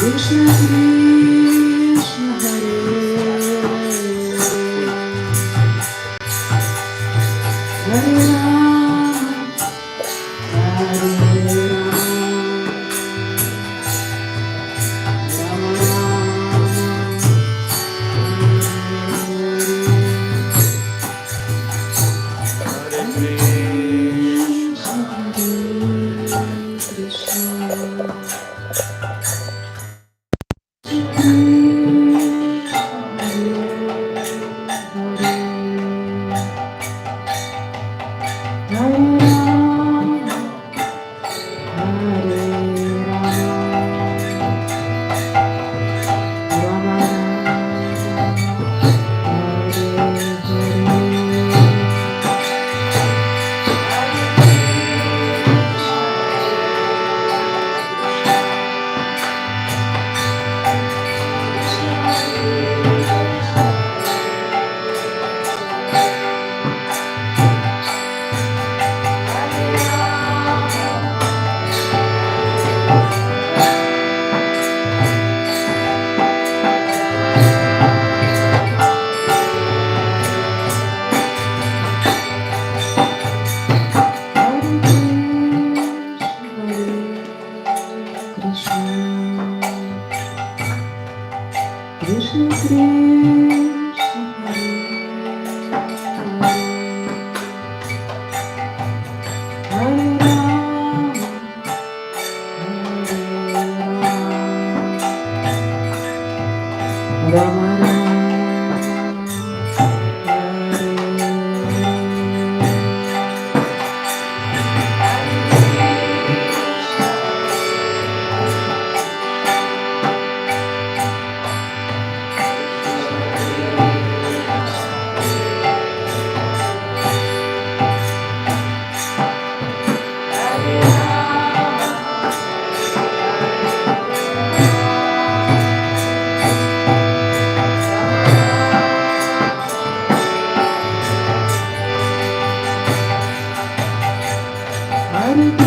Krishna Krishna Hare Hare Rama Hare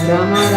Rama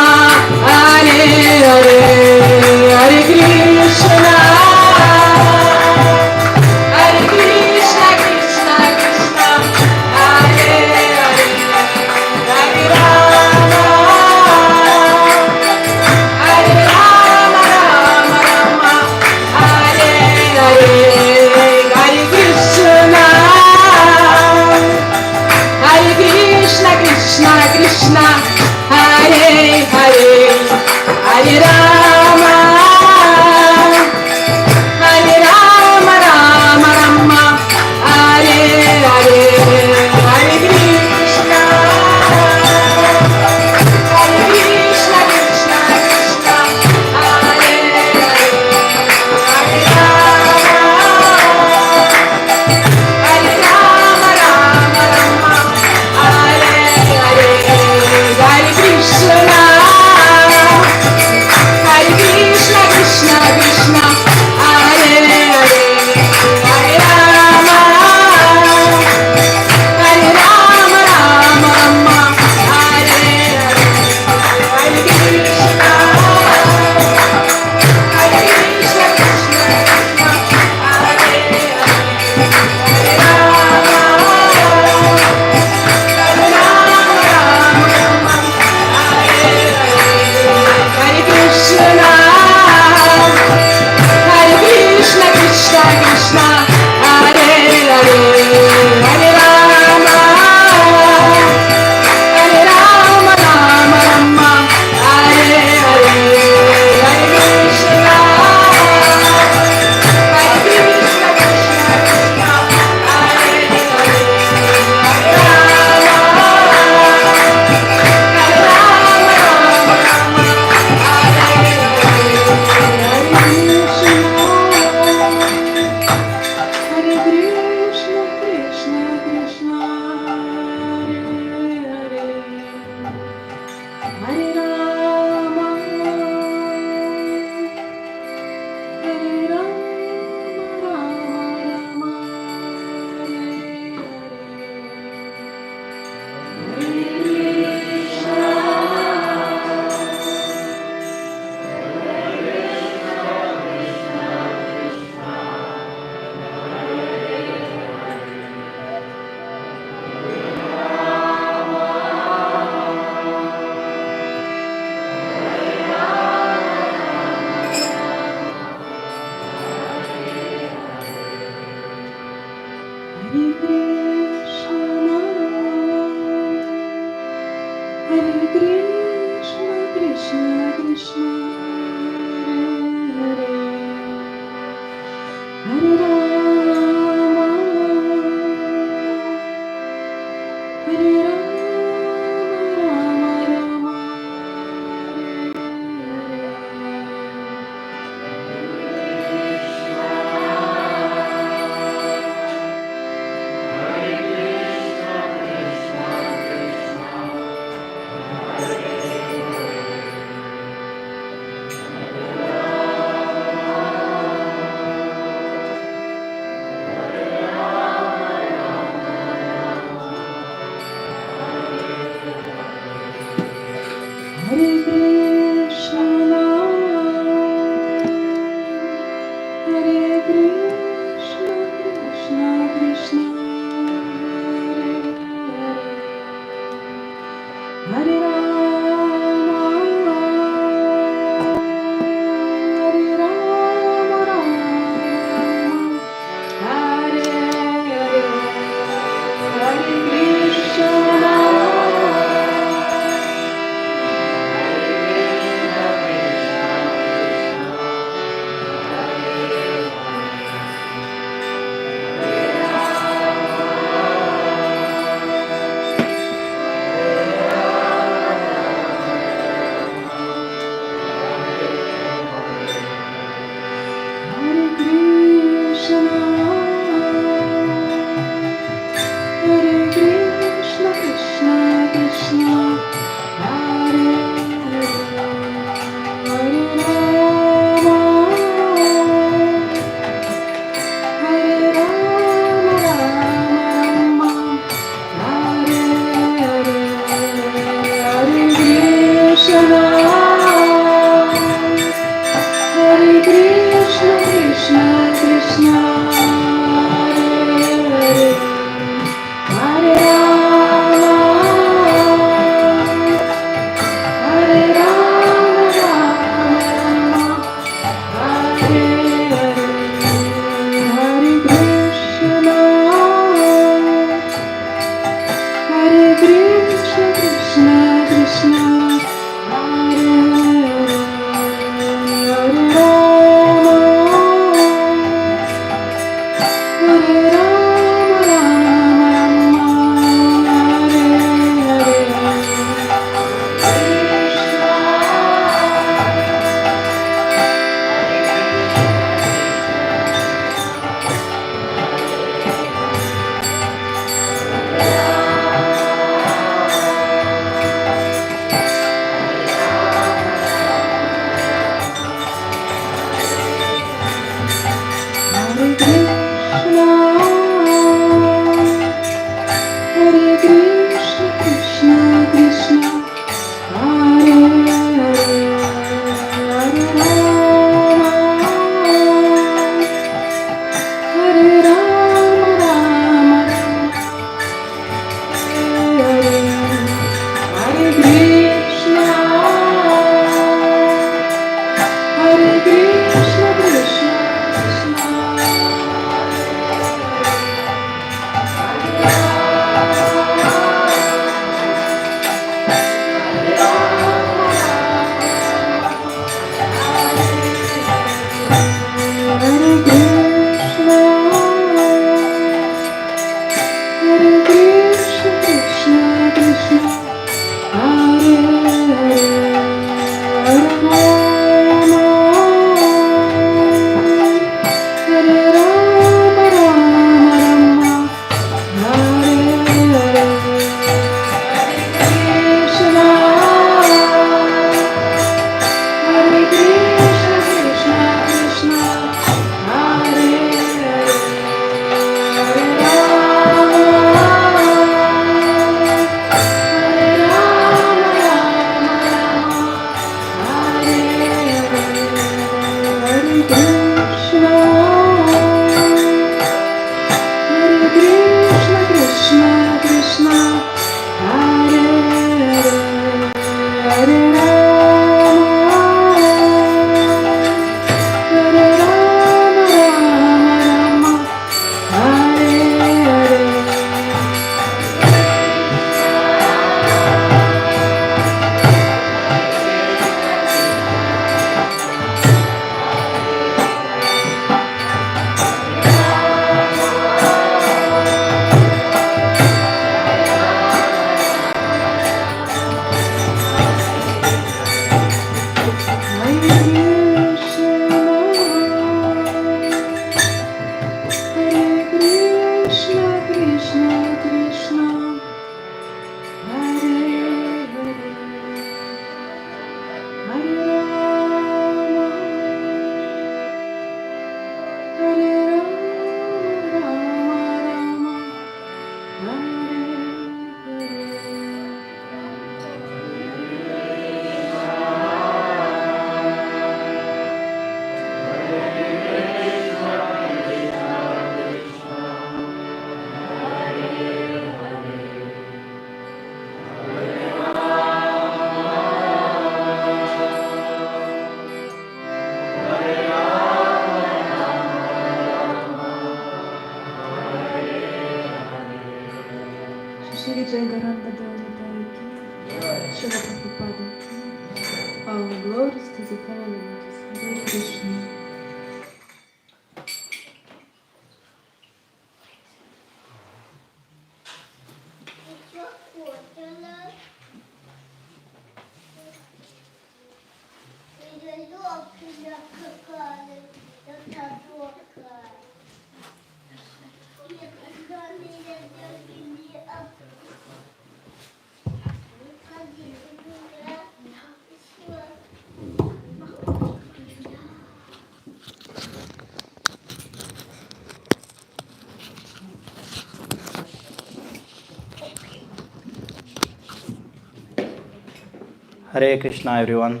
Hare Krishna, everyone.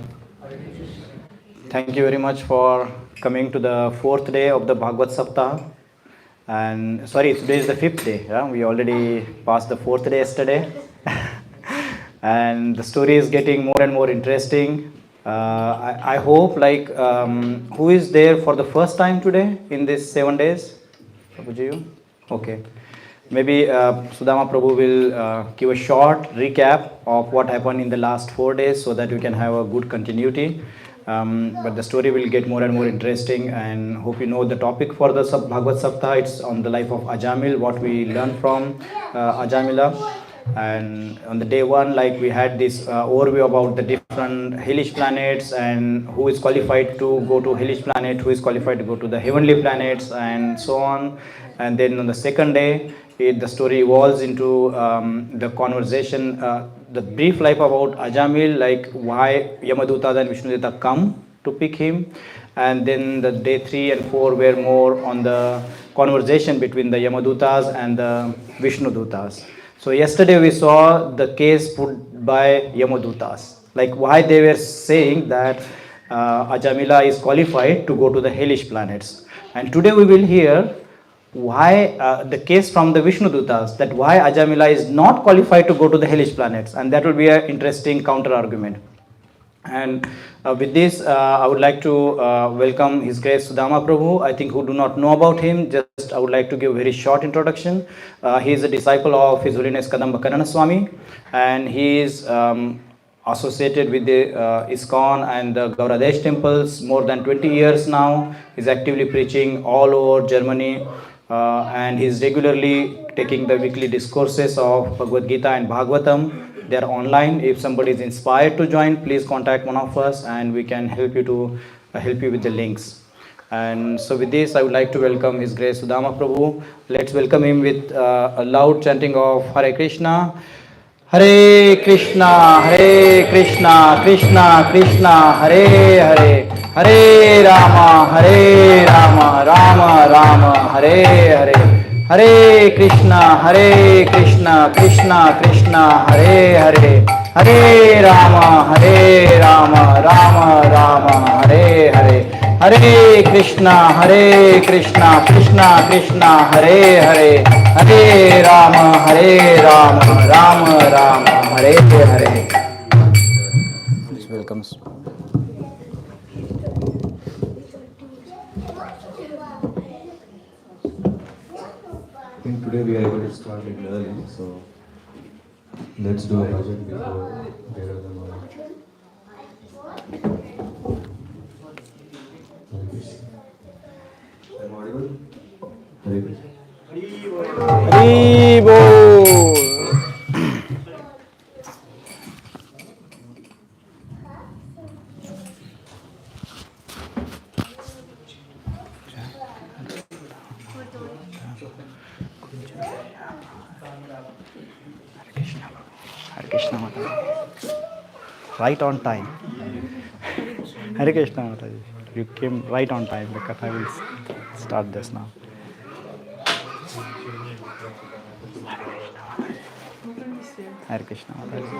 Thank you very much for coming to the fourth day of the Bhagavat Saptaha. And sorry, today is the fifth day. Yeah? We already passed the fourth day yesterday. And the story is getting more and more interesting. I hope, who is there for the first time today in these 7 days? Prabhuji, you? Okay. Maybe Sudama Prabhu will give a short recap of what happened in the last 4 days so that we can have a good continuity. But the story will get more and more interesting, and hope you know the topic for the Bhagavad Saptaha. It's on the life of Ajamil, what we learned from Ajamila. And on the day one, like we had this overview about the different hellish planets and who is qualified to go to hellish planet, who is qualified to go to the heavenly planets, and so on. And then on the second day, the story evolves into the conversation, the brief life about Ajamil, like why Yamaduta and Vishnudeta come to pick him. And then the day 3 and 4 were more on the conversation between the Yamadutas and the Vishnudutas. So yesterday we saw the case put by Yamadutas, like why they were saying that Ajamila is qualified to go to the hellish planets. And today we will hear why the case from the Vishnudutas, that why Ajamila is not qualified to go to the hellish planets, and that will be an interesting counter argument. And with this, I would like to welcome His Grace Sudama Prabhu. I think who do not know about him, just I would like to give a very short introduction. He is a disciple of His Holiness Kadamba Kanana Swami, and he is associated with the ISKCON and the Gauradesh temples more than 20 years now. He's actively preaching all over Germany, and he's regularly taking the weekly discourses of Bhagavad Gita and Bhagavatam. They are online. If somebody is inspired to join, please contact one of us and we can help you to help you with the links. And so with this, I would like to welcome His Grace Sudama Prabhu. Let's welcome him with a loud chanting of Hare Krishna. Hare Krishna, Hare Krishna, Krishna Krishna, Hare Hare, Hare Rama, Rama Rama, Hare Hare. Hare Krishna, Krishna Krishna, Hare Hare, Hare Rama, Rama Rama, Hare Hare. Hare Krishna, Krishna Krishna, Hare Hare, Hare Rama, Rama Rama, Hare Hare. Please welcome. I think today we are able to start a little early, so let's do a bhajan before there are the morning. I'm audible? Hare Krishna. Hari Bol. Hare Krishna Mataji. Right on time. Hare Krishna Mataji. You came right on time. The Katha will start this now. Hare Krishna Mataji.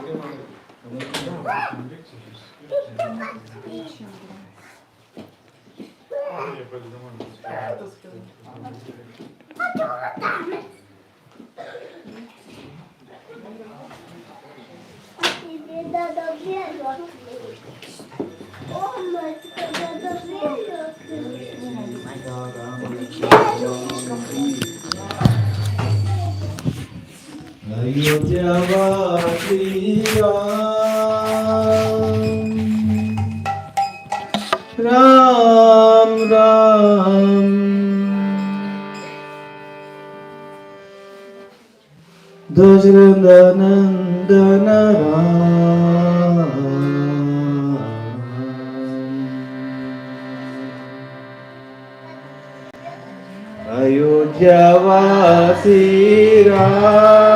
Ayodhyavasi Ram Ram Dashratha Nandana Ram Ayodhyavasi Ram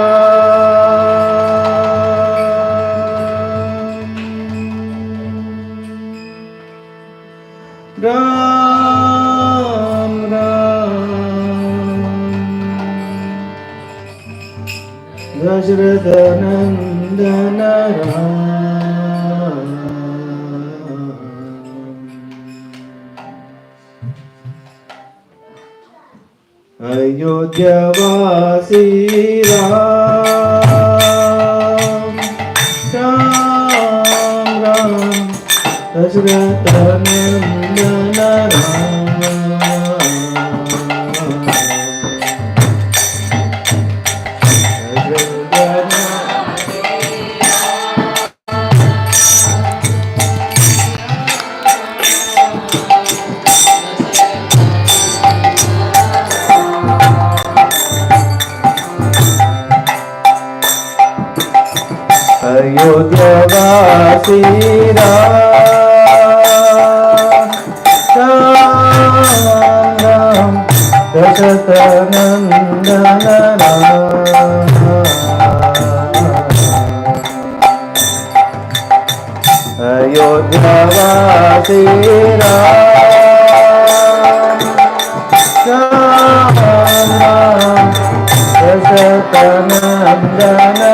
Dashratha Nandana Ram Ayodhyavasi Ram Ram Dashratha Nandana Ayodhyavasi Ram Dashratha Nandana Ayodhyavasi Ram Dashratha Nandana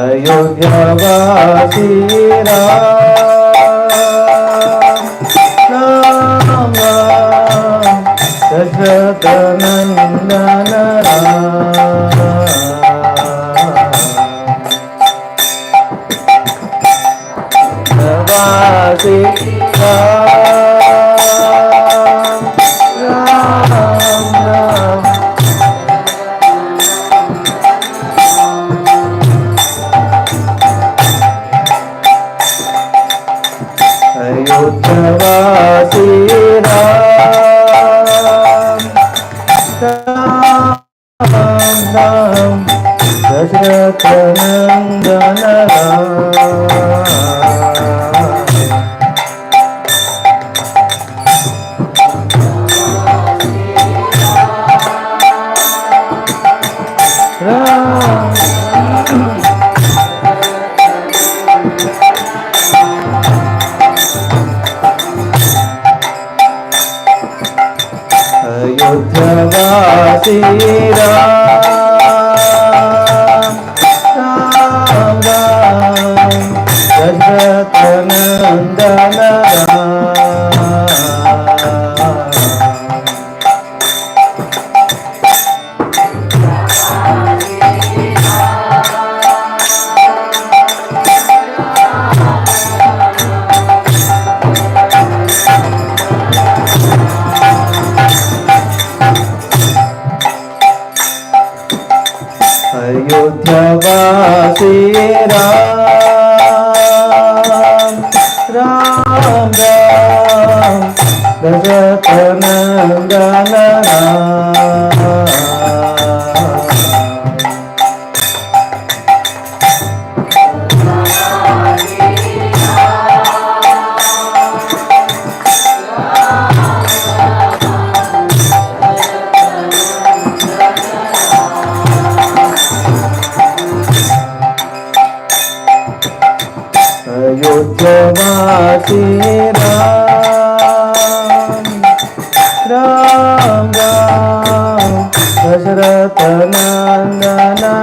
Ayodhyavasi Ram Dashratha Nandana Vasi Ram, Ram, Ram. Ayodhyavasi Ram, Ram, Ram, Dasharatha Nandana Ram, Ayodhyavasi Ram, Ram, Ram, Dasharatha Nandana Ayodhyavasi Ram, Ram, Ram, Dasharatha Nandana Ayodhyavasi Ram, Ram, Ram, Dasharatha Nandana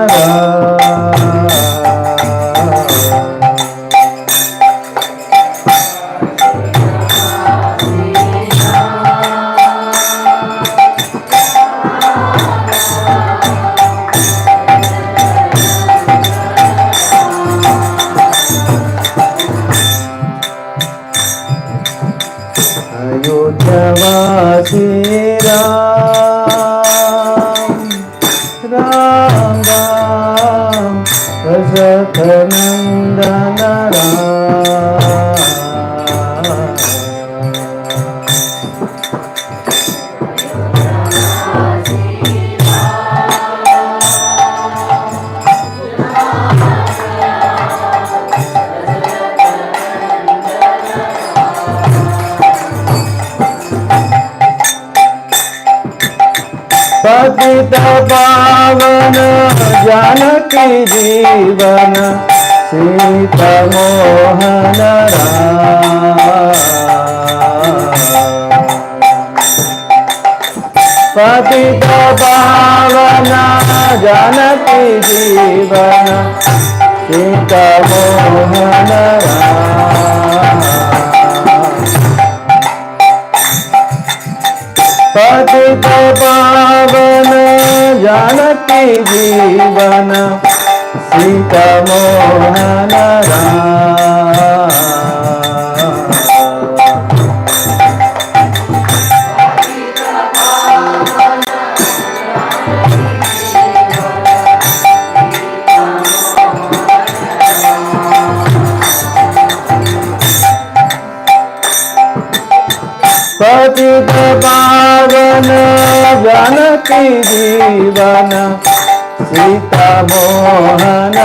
Ayodhyavasi Ram, Ram, Ram, Dasharatha Nandana पतित पावन जानकी जीवन सीता मोहन पतित पावन जानकी जीवन सीता मोहन पतित पावन जानकी जीवन सीता मोहन पतित पावन जानकी जीवन सीता मोहन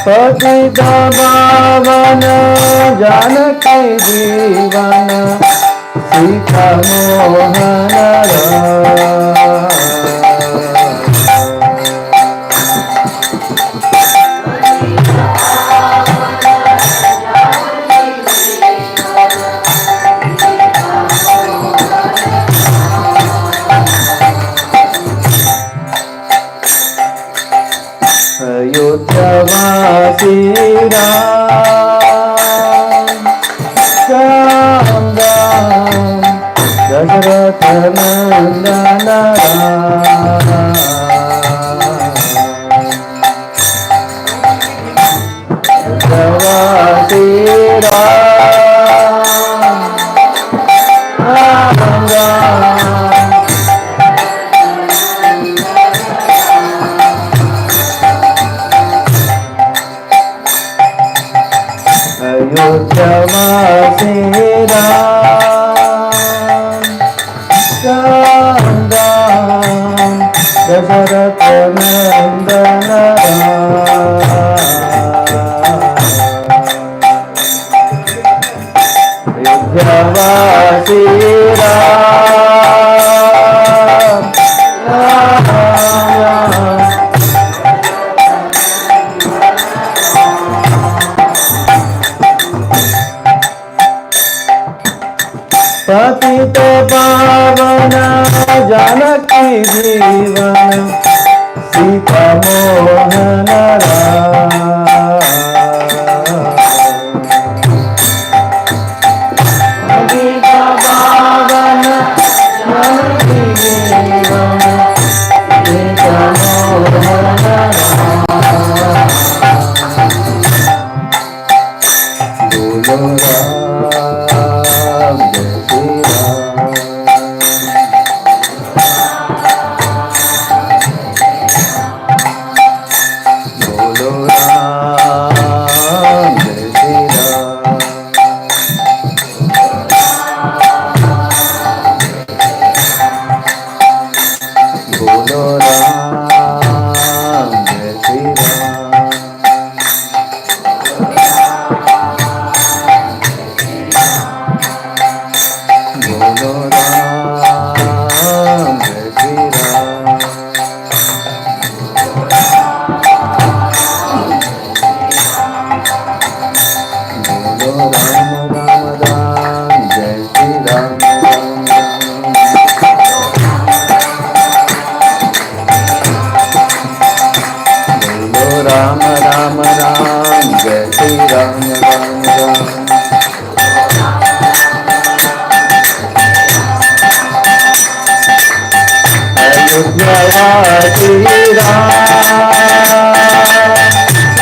पतित पावन जानकी जीवन सीता मोहन अयोध्यावासी राम राम राम दशरथ नंदन राम अयोध्यावासी राम राम अयोध्यावासी राम राम राम दशरथ नंदन राम अयोध्यावासी राम राम राम पतित पावन जानकी जीवन सीता मोहन राम पतित पावन जानकी जीवन सीता मोहन राम बोलो राम जय श्री राम बोलो राम जय श्री राम बोलो राम जय श्री राम बोलो राम जय श्री राम बोलो राम राम राम जय श्री राम बोलो राम राम राम जय श्री राम राम राम अयोध्यावासी राम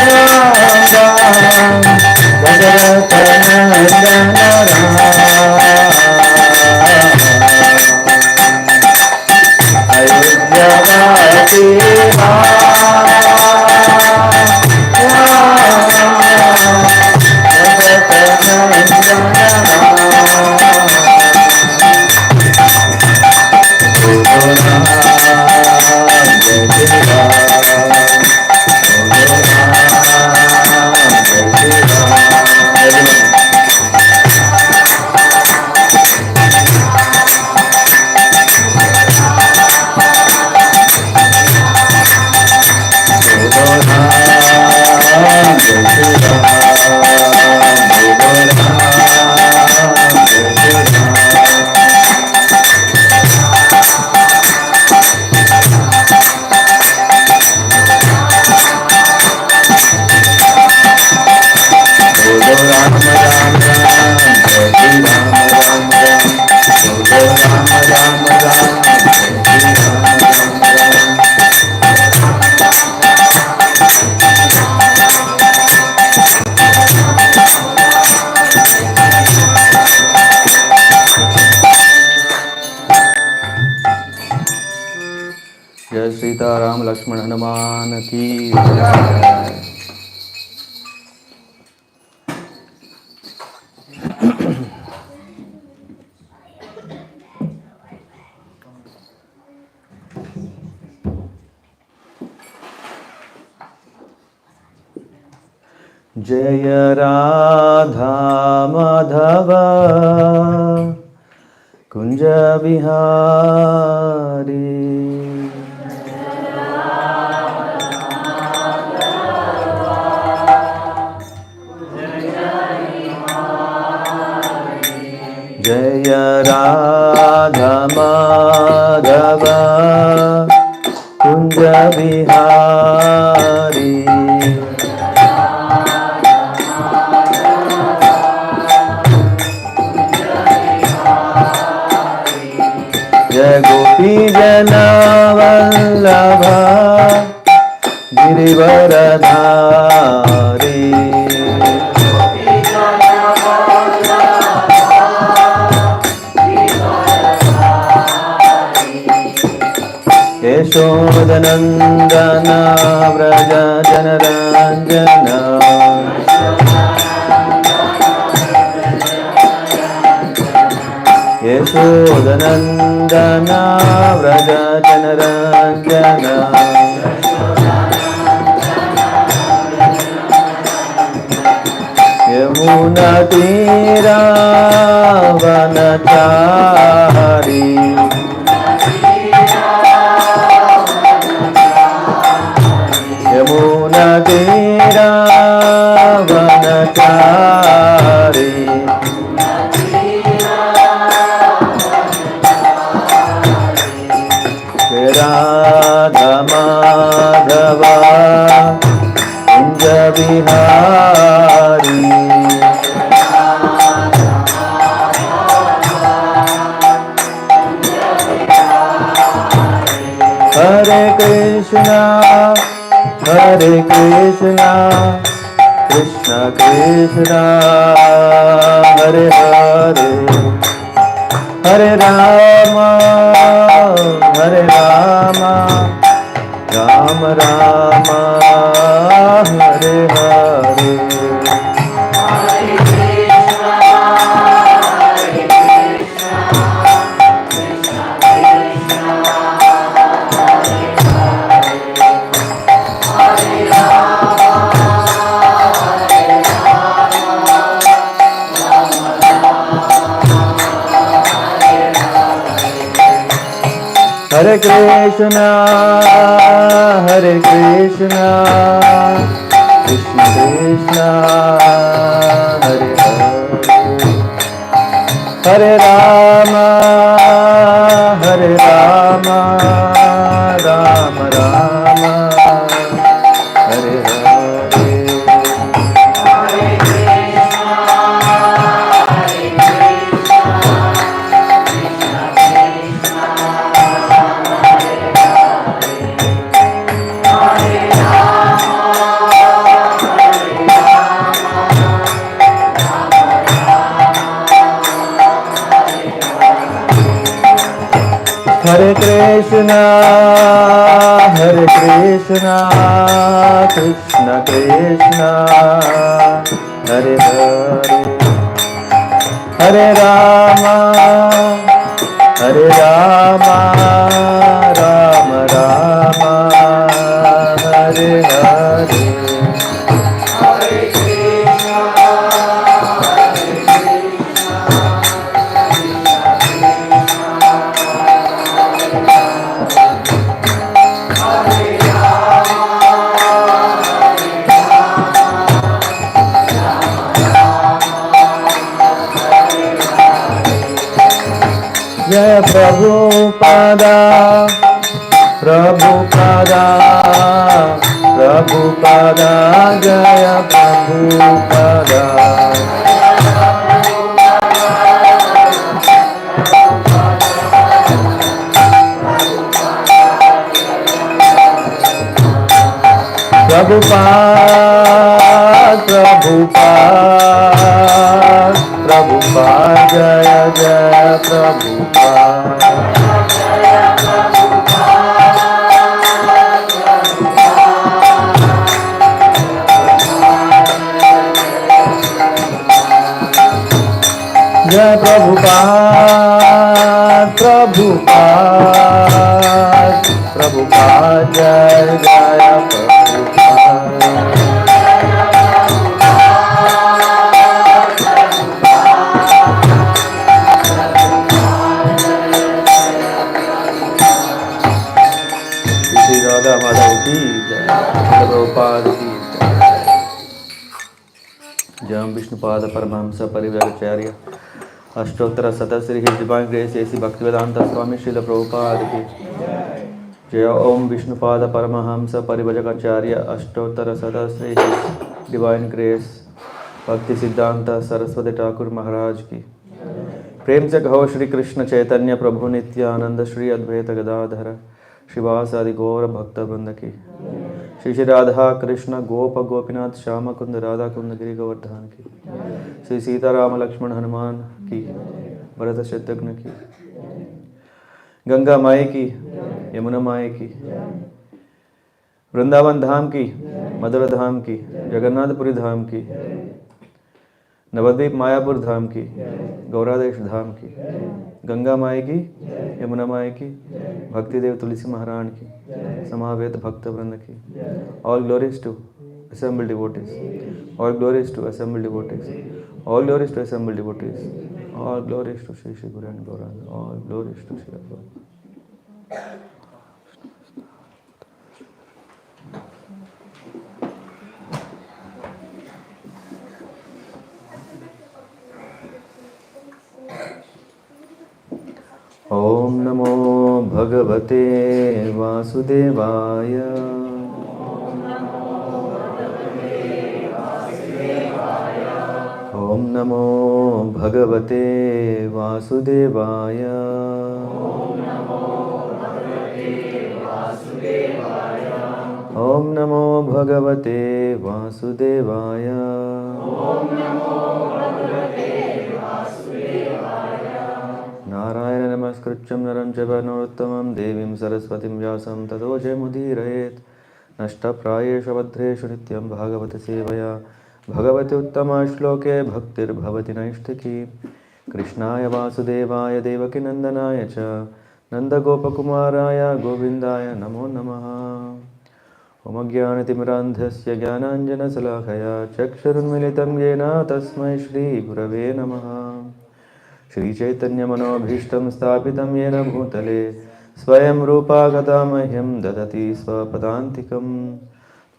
राम राम दशरथ नंदन राम अयोध्यावासी राम राम राम दशरथ नंदन जय सीताराम लक्ष्मण हनुमान की जय। जय राधा माधव कुंज बिहारी जय राधा माधव कुंज बिहारी वल्लभा गिरिवरधारी यशोदनन्दन व्रज जनरञ्जन यशोदनन्दन व्रज जनरञ्जन यमुनतीरावनचारी यमुनतीरावनचारी राधा माधव कुंज विहारी हरे कृष्णा कृष्ण कृष्णा हरे हरे हरे राम राम राम हरे हरे हरे कृष्णा कृष्ण कृष्णा हरे हरे हरे राम राम राम हरे हरे हरे कृष्णा कृष्ण कृष्णा हरे हरे हरे राम राम राम हरे हरे जय प्रभुपादा प्रभुपादा प्रभुपादा जय प्रभुपादा प्रभुपाद प्रभुपाद प्रभुपाद जय जय प्रभुपाद जय प्रभुपाद प्रभुपाद प्रभुपाद जय जय प्रभुपाद श्री राधा माधव की जय प्रभुपाद की जय Vishnupada Paramahamsa Parivrajakacharya Ashtottara Satashri his divine grace AC Bhaktivedanta Swami Srila Prabhupada की जय ओम Vishnupada Paramahamsa Parivrajakacharya Ashtottara Satashri his divine grace Bhakti Siddhanta Saraswati Thakur महाराज की प्रेम से कहो श्री कृष्ण चैतन्य प्रभु नित्यानंद श्री अद्वैत गदाधर शिवासादि गौर भक्त वृंद की। श्री श्री राधा कृष्ण गोप गोपीनाथ श्याम कुंद राधा कुंद गिरि गोवर्धन की। श्री सीताराम लक्ष्मण हनुमान की। भरत शत्रुघ्न की। गंगा माई की, यमुना माई की, वृंदावन धाम की, मधुरा धाम की, जगन्नाथपुरी धाम की, नवद्वीप मायापुर धाम की, गौरादेश धाम की, गंगा माई की, यमुना माई की, भक्ति देव तुलसी महारानी की, समावेत भक्त वृंद की। All glories to assembled devotees. All glories to assembled devotees. All glories to assembled devotees. All glories to Shri Shri Guru and Gauranga. All glories to Shri Guru. Om Namo Bhagavate Vasudevaya. Om Namo Bhagavate Vasudevaya. Om Namo Bhagavate Vasudevaya. Narayana Namaskritcham Naram Chaiva Narottamam Devim Saraswatim Vyasam Tato Jayamudhirayet Nashta Prayesha Vadreshu Nityam Bhagavata Sevaya Bhagavati Uttama Shloke Bhaktir Bhavati Naishtaki Krishnaya Vasudevaya Devaki Nandanaya Cha Nanda Gopakumaraya Govindaya Namo Namaha Om Ajnanatimirandhasya Jnananjana Salakaya Chakshurunmilitam Yena Tasmai Shri Gurave Namaha Shri Chaitanya Manobhishtam Sthapitam Yena Bhutale Swayam Rupa Gata-mahyam Dadati Swapadantikam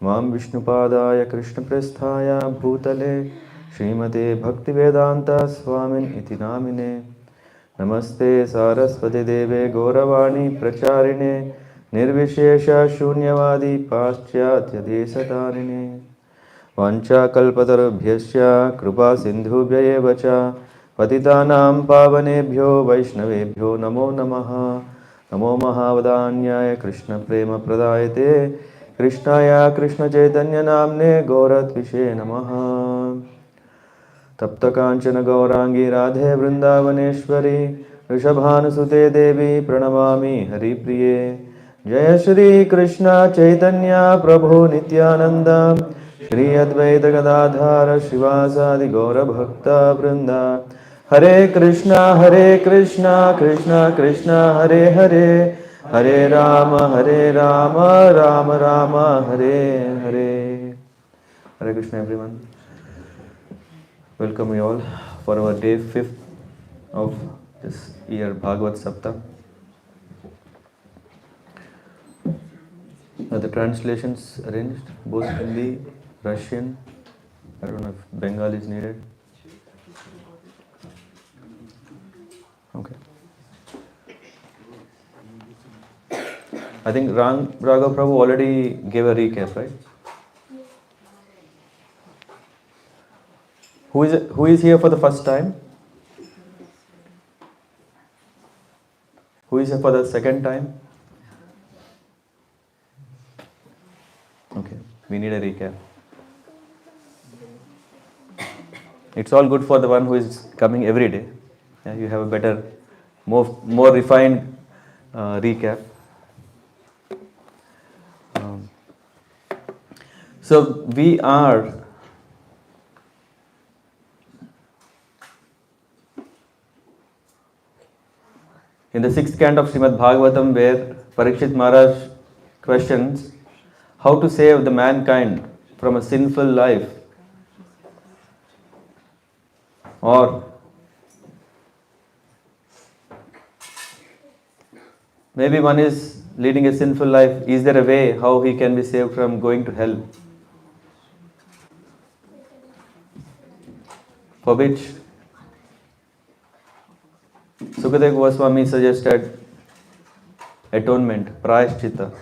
Mam Vishnupadaya Krishna Presthaya Bhutale Srimate Bhaktivedanta Swamin Iti Namine Namaste Saraswati Deve Gauravani Pracharine Nirvishesha Shunyavadi Paschatya Desatarine Vancha Kalpatarubhyasya Krupa Sindhubhya Evacha Patitanam Pavanebhyo Vaishnavebhyo Namo Namaha Namo Mahavadanyaya Krishna Prema Pradayate Krishnaya Krishna Chaitanya Namne Gauratvishe Namaha Tapta Kanchana Gaurangi Radhe Vrindavaneshwari Rishabhanusute Devi Pranamami Hari Priye Jaya Shri Krishna Chaitanya Prabhu Nityananda Shri Advaita Gadadhara Shivasadi Gaura Bhakta Vrinda Hare Krishna Krishna Krishna Hare Hare Hare Rama Rama Rama Hare Hare. Hare Krishna everyone. Welcome you all for our day 5th of this year Bhagavat Saptaha. Are the translations arranged? Both Hindi, Russian, I don't know if Bengali is needed. Okay. I think Raghav Prabhu already gave a recap, right? Who is here for the first time? Who is here for the second time? Okay, we need a recap. It's all good for the one who is coming every day. Yeah, you have a better, more refined recap. So we are in the 6th canto of Srimad Bhagavatam, where Parikshit Maharaj questions how to save the mankind from a sinful life, or maybe one is leading a sinful life. Is there a way how he can be saved from going to hell? For which Sukadeva Goswami suggested atonement, prayashchitta.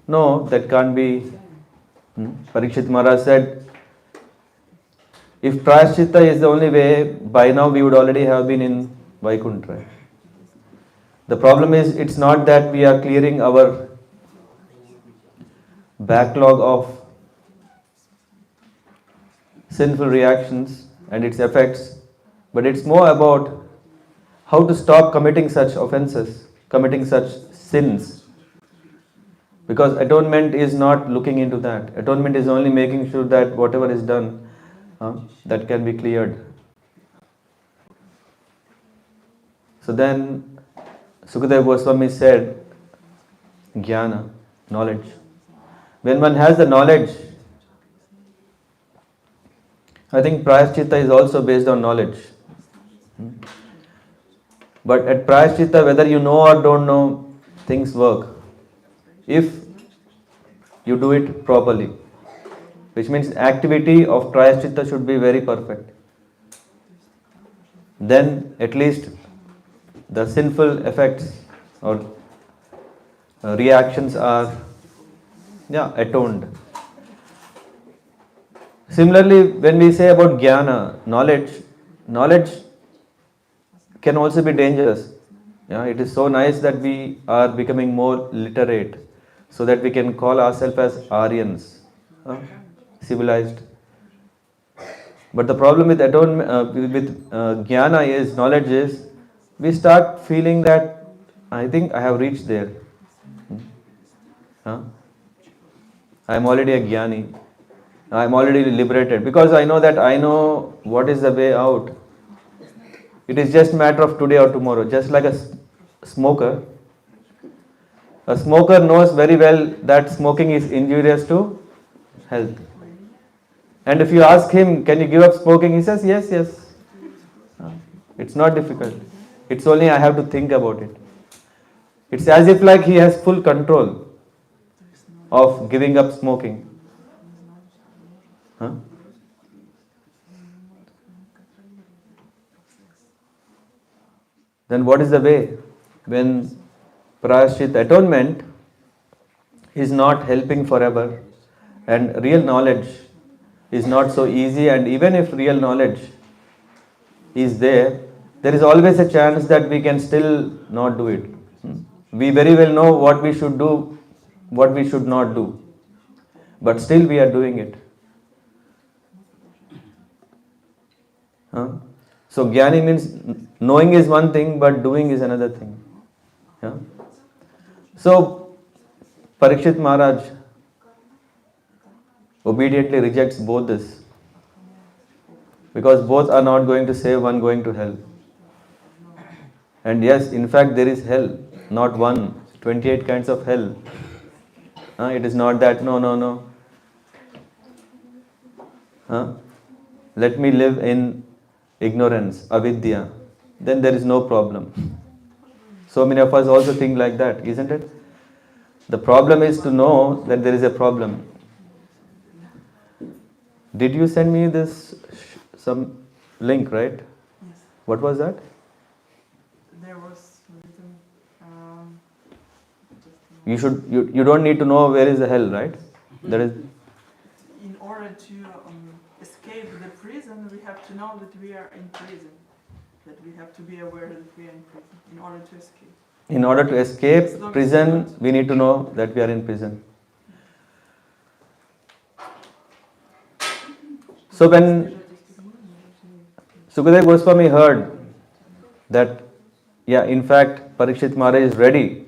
No, that can't be. Parikshit Maharaj said, If Prayaschitta is the only way, by now we would already have been in Vaikuntha. Right? The problem is, it's not that we are clearing our backlog of sinful reactions and its effects, but it's more about how to stop committing such offenses, committing such sins. Because atonement is not looking into that. Atonement is only making sure that whatever is done, that can be cleared. So then, Sukadeva Goswami said, Jnana, knowledge. When one has the knowledge, I think Prayaschitta is also based on knowledge. But at Prayaschitta, whether you know or don't know, things work. If you do it properly. Which means activity of Prayaschitta should be very perfect. Then at least the sinful effects or reactions are atoned. Similarly, when we say about jnana, knowledge can also be dangerous. It is so nice that we are becoming more literate so that we can call ourselves as Aryans, civilized. But the problem with jnana is, knowledge is, we start feeling that I think I have reached there. I am already a jnani. I am already liberated because I know that I know what is the way out. It is just a matter of today or tomorrow. Just like a smoker. A smoker knows very well that smoking is injurious to health. And if you ask him, can you give up smoking? He says, yes, yes. It's not difficult. It's only I have to think about it. It's as if like he has full control of giving up smoking. Then what is the way? When Prayashchit atonement is not helping forever and real knowledge is not so easy, and even if real knowledge is there is always a chance that we can still not do it. We very well know what we should do, what we should not do, but still we are doing it. So jnani means knowing is one thing, but doing is another thing. So Parikshit Maharaj obediently rejects both this, because both are not going to save one going to hell. And yes, in fact there is hell, not one, 28 kinds of hell. It is not that no. Let me live in ignorance, avidya, then there is no problem. So many of us also think like that, isn't it? The problem is to know that there is a problem. Did you send me this some link, right? Yes. What was that? There was written. You don't need to know where is the hell, right? That is. In order to escape the prison, we have to know that we are in prison. That we have to be aware that we are in prison in order to escape. In order to escape prison, we need to know that we are in prison. So when Sukadeva Goswami heard that, in fact, Parikshit Maharaj is ready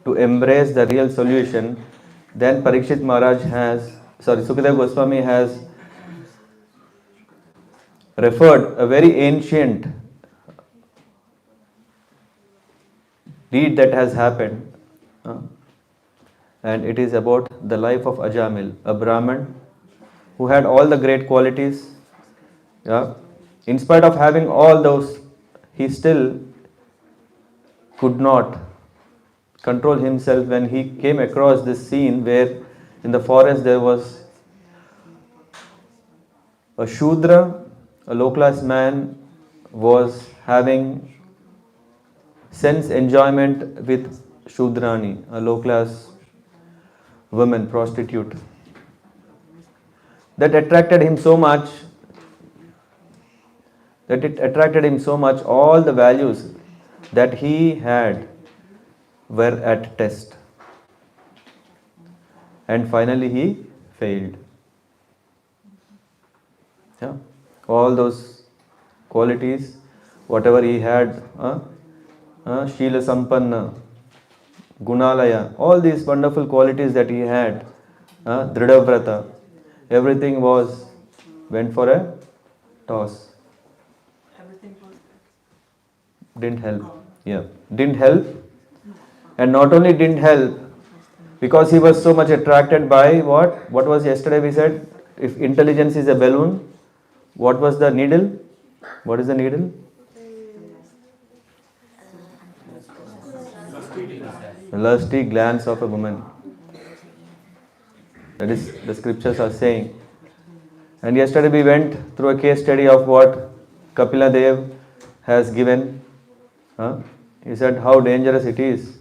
to embrace the real solution, then Sukadeva Goswami has referred a very ancient deed that has happened, and it is about the life of Ajamil, a Brahmin who had all the great qualities. In spite of having all those, he still could not control himself when he came across this scene where in the forest there was a Shudra, a low-class man, was having sense enjoyment with Shudrani, a low-class woman, prostitute. That attracted him so much that it attracted him so much. All the values that he had were at test. And finally he failed. Yeah. All those qualities, whatever he had, Shila Sampanna, Gunalaya, all these wonderful qualities that he had, Dridhavrata, everything went for a toss. Everything was Didn't help. Yeah. Didn't help. And not only didn't help, because he was so much attracted by what? What was yesterday we said? If intelligence is a balloon, what was the needle? What is the needle? The lusty glance of a woman. That is, the scriptures are saying. And yesterday we went through a case study of what Kapila Dev has given. He said how dangerous it is,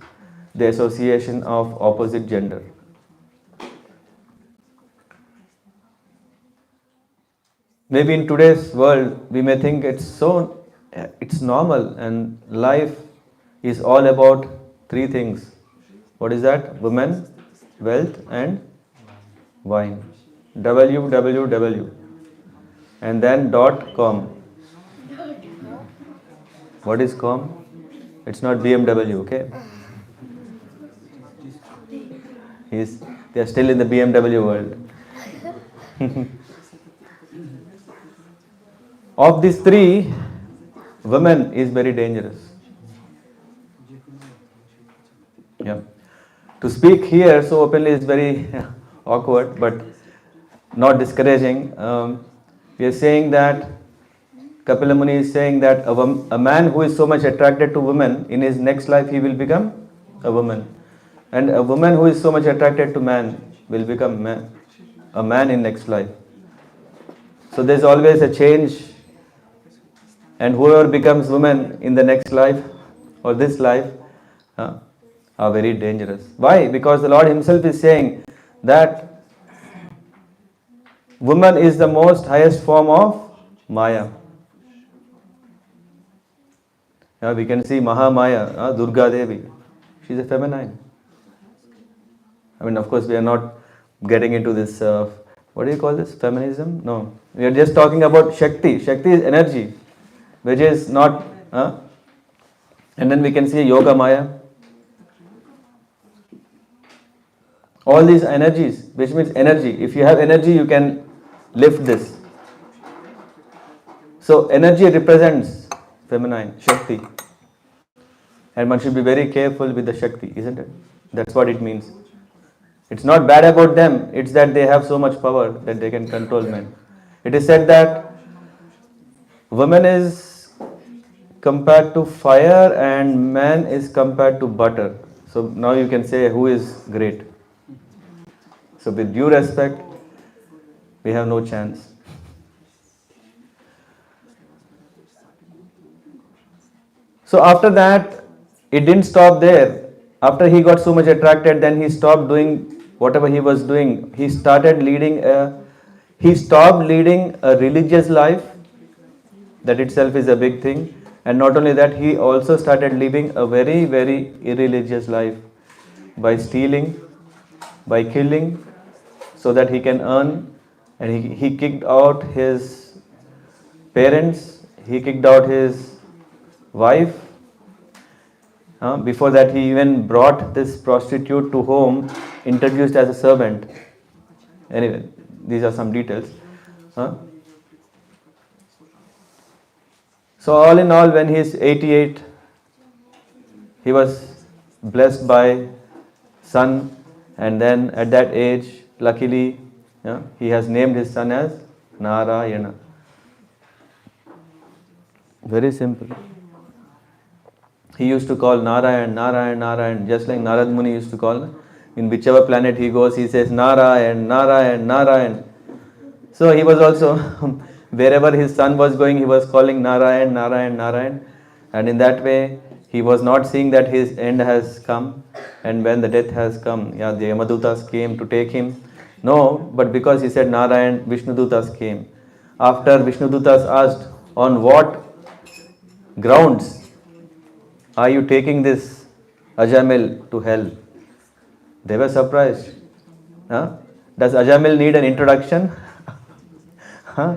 the association of opposite gender. Maybe in today's world we may think it's normal and life is all about three things. What is that? Women, wealth and wine. www. And then .com. What is com? It's not BMW, okay? They are still in the BMW world. Of these three, women is very dangerous. Yeah. To speak here so openly is very awkward, but not discouraging. We are saying that Kapila Muni is saying that a man who is so much attracted to women, in his next life he will become a woman. And a woman who is so much attracted to man will become a man in next life. So there's always a change. And whoever becomes woman in the next life or this life are very dangerous. Why? Because the Lord Himself is saying that woman is the most highest form of Maya. We can see Mahamaya, Durga Devi. She's a feminine. I mean, of course, we are not getting into this, what do you call this? Feminism? No. We are just talking about Shakti. Shakti is energy, which is not. And then we can see Yoga Maya. All these energies, which means energy. If you have energy, you can lift this. So energy represents feminine, Shakti. And one should be very careful with the Shakti, isn't it? That's what it means. It's not bad about them, it's that they have so much power that they can control men. It is said that woman is compared to fire and man is compared to butter. So now you can say who is great. So with due respect, we have no chance. So after that, it didn't stop there. After he got so much attracted, then he stopped doing whatever he was doing. He stopped leading a religious life. That itself is a big thing. And not only that, he also started living a very, very irreligious life by stealing, by killing, so that he can earn. And he kicked out his parents, he kicked out his wife. Before that, he even brought this prostitute to home, introduced as a servant. Anyway, these are some details. So all in all, when he is 88, he was blessed by son, and then at that age, luckily, he has named his son as Narayana. Very simple. He used to call Narayan, Narayan, Narayan, just like Narad Muni used to call. In whichever planet he goes, he says Narayan, Narayan, Narayan. So he was also, wherever his son was going, he was calling Narayan, Narayan, Narayan. And in that way, he was not seeing that his end has come. And when the death has come, the Yamadutas came to take him. No, but because he said Narayan, Vishnudutas came. After Vishnudutas asked, on what grounds are you taking this Ajamil to hell? They were surprised. Huh? Does Ajamil need an introduction? Huh?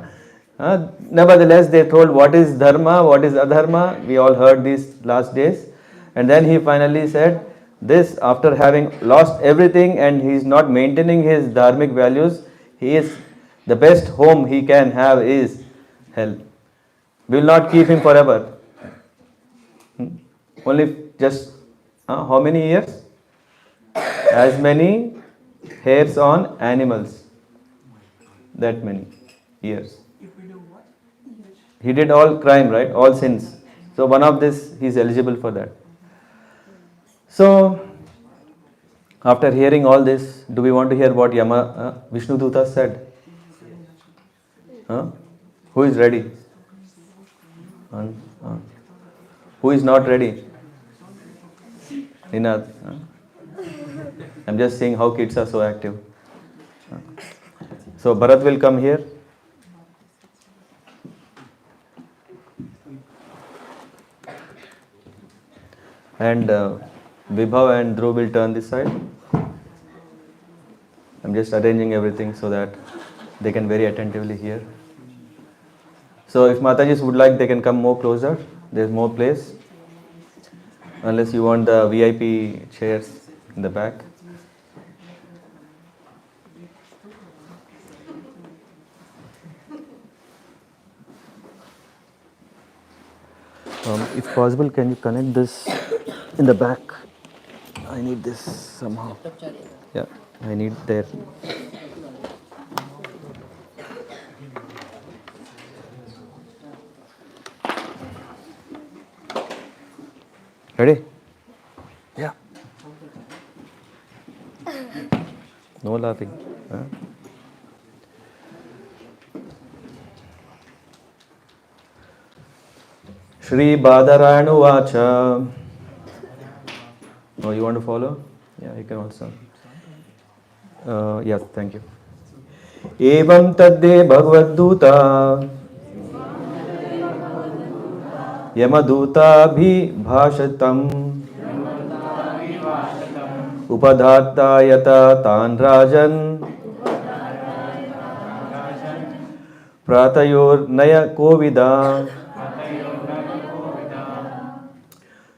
Nevertheless, they told what is dharma, what is adharma. We all heard these last days. And then he finally said, this after having lost everything and he is not maintaining his dharmic values, he is the best home he can have is hell. We will not keep him forever. Only just how many years? As many hairs on animals. That many years. If we do what? He did all crime, right? All sins. So one of this, he is eligible for that. So, after hearing all this, do we want to hear what Vishnu Duta said? Who is ready? Who is not ready? Ninad. I'm just saying how kids are so active. So Bharat will come here. And Vibhav and Dhruv will turn this side. I'm just arranging everything so that they can very attentively hear. So if Matajis would like, they can come more closer. There's more place. Unless you want the VIP chairs in the back. If possible, can you connect this in the back? I need this somehow. Yeah, I need there. Ready? Yeah. No laughing. Huh? Shri Badarayana Vacha. Oh, you want to follow? Yeah, you can also. Yes, thank you. Evam tadde Bhagavad Duta Yamaduta bhi bhashatam Upadhartayata tan rajan Pratayor naya kovida.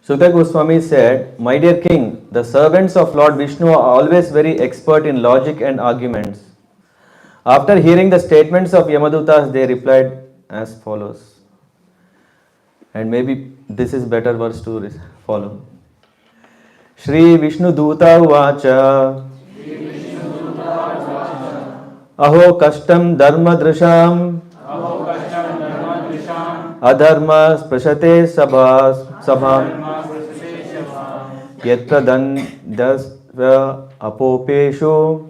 Sukha Goswami said, my dear king, the servants of Lord Vishnu are always very expert in logic and arguments. After hearing the statements of Yamadutas, they replied as follows. And maybe this is better verse to follow. Shri Vishnu Duta Vacha Aho Kashtam Dharma Drisham Adharma Sprashate Sabham Yatra Dandasva Apopeshu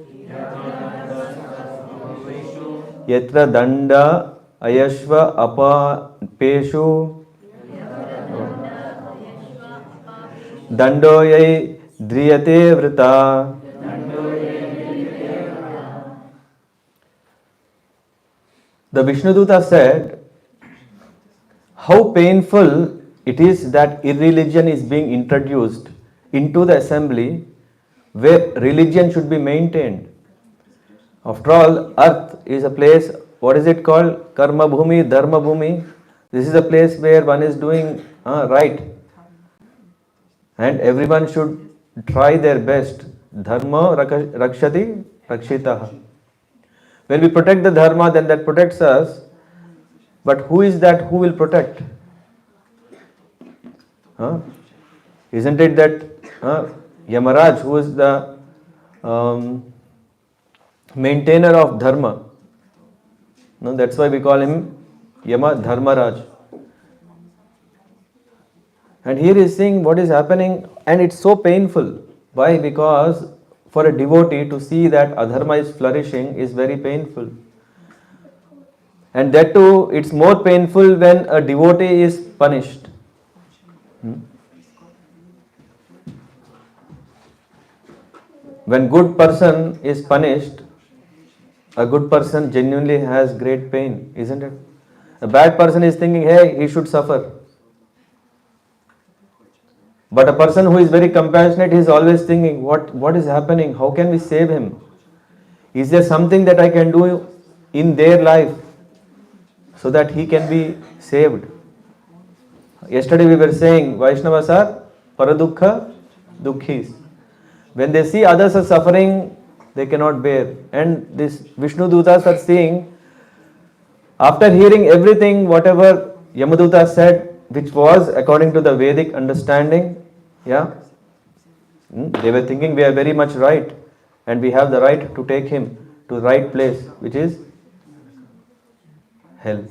Yatra Danda Ayashva Apapeshu Dandoyai Driyate Vrita. The Vishnuduta said, how painful it is that irreligion is being introduced into the assembly where religion should be maintained. After all, earth is a place, what is it called? Karma Bhumi, Dharma Bhumi. This is a place where one is doing right. And everyone should try their best. Dharma rakshati rakshitaha. When we protect the dharma, then that protects us. But who is that who will protect? Isn't it that Yamaraj, who is the maintainer of dharma? No, that's why we call him Yama Dharmaraj. And here he is saying what is happening, and it's so painful. Why? Because for a devotee to see that adharma is flourishing is very painful. And that too, it's more painful when a devotee is punished. When good person is punished, a good person genuinely has great pain, isn't it? A bad person is thinking, hey, he should suffer. But a person who is very compassionate is always thinking, what is happening? How can we save him? Is there something that I can do in their life so that he can be saved? Yesterday we were saying, Vaishnavas are paradukha dukkhis. When they see others are suffering, they cannot bear. And this Vishnu Dutas are saying, after hearing everything, whatever Yamaduta said, which was according to the Vedic understanding, they were thinking we are very much right and we have the right to take him to the right place, which is hell.